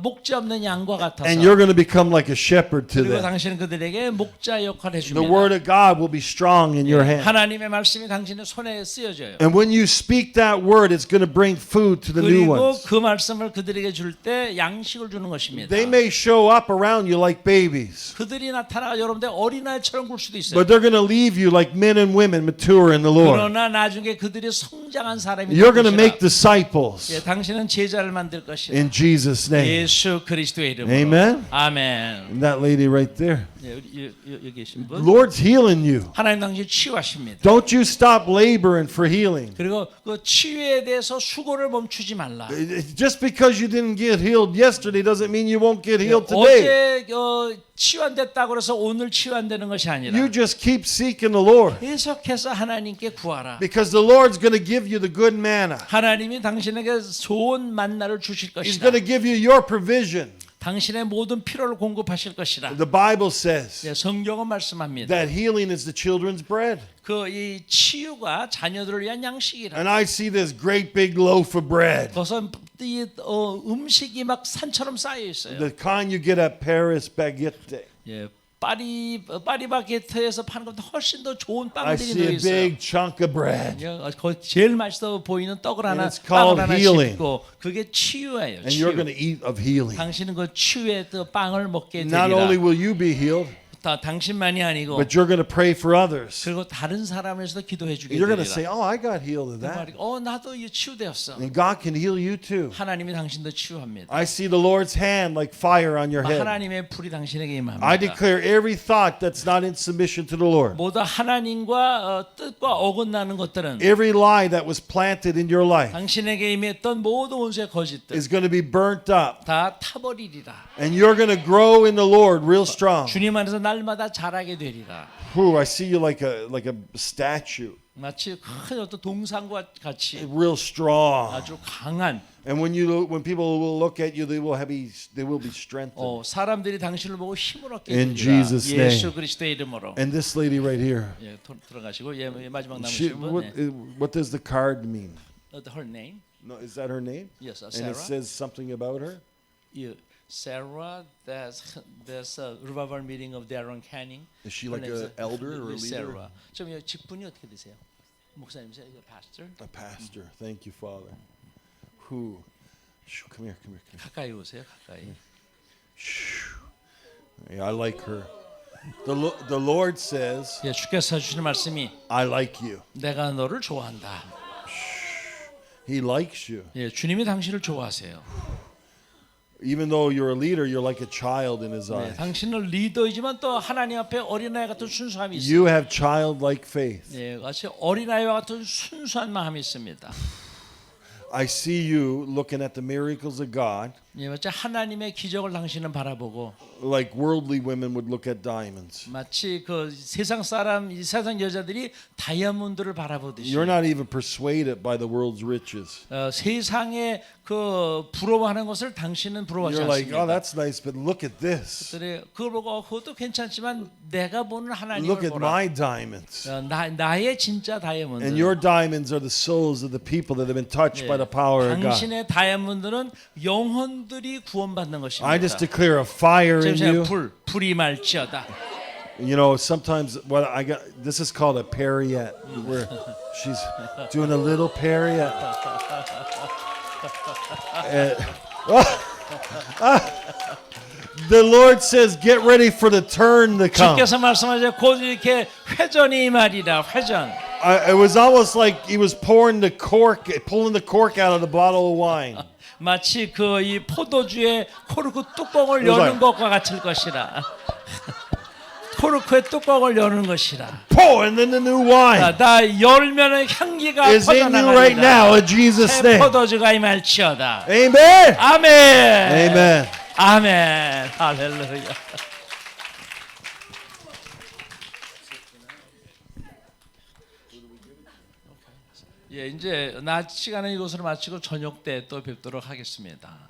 목자 없는 양과 같아서 And you're going to become like a shepherd to 그리고 them. 당신은 그들에게 목자 역할을 The word 해줍니다. of God will be strong in your hand. 하나님의 말씀이 당신의 손에 쓰여져요. And when you speak that word, it's going to bring food to the new 그리고 ones. 그 말씀을 그들에게 줄 때 양식을 주는 것입니다. They may show up around you like babies, 그들이 나타나 여러분들 어린아이처럼 굴 수도 있어요. but they're going to leave you like men and women mature in the Lord. 그러나 나중에 그들이 성장한 사람이 You're going to 될 make 것이라. disciples 당신은 제자를 만들 것이다. in Jesus' name. 예수 그리스도의 이름으로. Amen. 아멘. And that lady right there. 예, 여기 계신 The 분. Lord's healing you. 하나님 당신 치유하십니다. Don't you stop laboring for healing. 그리고 그 치유에 대해서 수고를 멈추지 말라. Just because you didn't get healed yesterday doesn't mean you won't get healed today. 어제 치유 안 됐다고 해서 오늘 치유 안 되는 것이 아니라 You just keep seeking the Lord. 계속해서 하나님께 구하라. Because the Lord's going to give you the good manna. 하나님이 당신에게 좋은 만나를 주실 He's 것이다. going to give you your provision. 당신의 모든 필요를 공급하실 것이라. The Bible says 예, 성경은 말씀합니다. that healing is the children's bread. 그 이 치유가 자녀들을 위한 양식이라. And I see this great big loaf of bread. 그것은 이 음식이 막 산처럼 쌓여 있어요. The kind you get at Paris Baguette. 예, 파리바게트에서 파는 것보다 훨씬 더 좋은 I 빵들이 see 넣어 a 있어요. big chunk of bread. 예, 거기 제일 맛있어 보이는 떡을 하나, it's called 빵을 하나 healing. 씹고 그게 치유예요. And you're going 치유. to eat of healing. 당신은 그 치유의 그 빵을 먹게 Not only 되리라. will you be healed, 당신만이 아니고 but you're going to pray for others. 그리고 다른 사람에서도 기도해 주게 You're going to say, 되리라. oh, I got healed of that. 나도 이 치유되었어. And God can heal you too. 하나님이 당신도 치유합니다. I see the Lord's hand like fire on your head. 하나님의 불이 당신에게 임합니다. I declare every thought that's not in submission to the Lord, 모두 하나님과 뜻과 어긋나는 것들은 every lie that was planted in your life 당신에게 임했던 모든 원수의 거짓들 is going to be burnt up. 다 타버리리라. And you're going to grow in the Lord real strong. 주님 안에서 날마다 자라게 되리라. Whew, I see you like a statue, 마치 큰 어떤 동상과 같이 real strong. 아주 강한 And when people will look at you, they will be strengthened. 사람들이 당신을 보고 힘을 얻게 In 되리라. Jesus' name. 예수 그리스도의 이름으로. And this lady right here, 예, 들어가시고 마지막 she, 남으신 분. what does the card mean? Her name? No, is that her name? Yes, And Sarah. it says something about her. Sarah, there's a revival meeting of Darren Canning. Is she Her like name is an elder or a leader? Sarah. 좀 직분이 어떻게 되세요? 목사님이세요? pastor? A pastor. Thank you, Father. Who? Shoo, come here. 가까이 오세요. 가까이. Shoo. Yeah, I like her. The Lord says, 예, 주께서 주시는 말씀이 I like you. 내가 너를 좋아한다. He likes you. 예, 주님이 당신을 좋아하세요. even though you're a leader, you're like a child in His 네, eyes. 당신은 리더이지만 또 하나님 앞에 어린아이 같은 순수함이 있어요. You have childlike faith. 네, 같이 어린아이와 같은 순수한 마음이 있습니다. I see you looking at the miracles of God 예, 마치 하나님의 기적을 당신은 바라보고 like worldly women would look at diamonds. 마치 그 세상 사람, 이 세상 여자들이 다이아몬드를 바라보듯이 You're not even persuaded by the world's riches. 세상의 그 부러워하는 것을 당신은 부러워하지 You're like, oh, 않습니다. that's nice, but look at this. 그걸 보고 그것도 괜찮지만 내가 보는 Look 하나님을 at 보라. my diamonds. 나의 진짜 다이아몬드. And your diamonds are the souls of the people that have been touched by the power of God. 당신의 다이아몬드는 영혼들이 구원받는 것입니다. I just declare a fire in you. 불이 말지어다. You know, sometimes what I got, this is called a Perriette, where she's doing a little Perriette. And, the Lord says, get ready for the turn to come. 주께서 말씀하셔 곧 이렇게 회전이 말이다. 회전. It was almost like He was pouring the cork, pulling the cork out of the bottle of wine. 마치 그 이 포도주의 코르크 뚜껑을 It was 여는 like- 것과 같을 것이라. 코르크의 뚜껑을 여는 것이라. Pour and then the new wine 나 열면은 향기가 is in you right now 퍼져나가리라. in Jesus' 새 name. 포도주가 임할지어다. Amen. 아멘. Amen. 아멘. 할렐루야. 예, 이제 낮 시간은 이것으로 마치고 저녁 때 또 뵙도록 하겠습니다.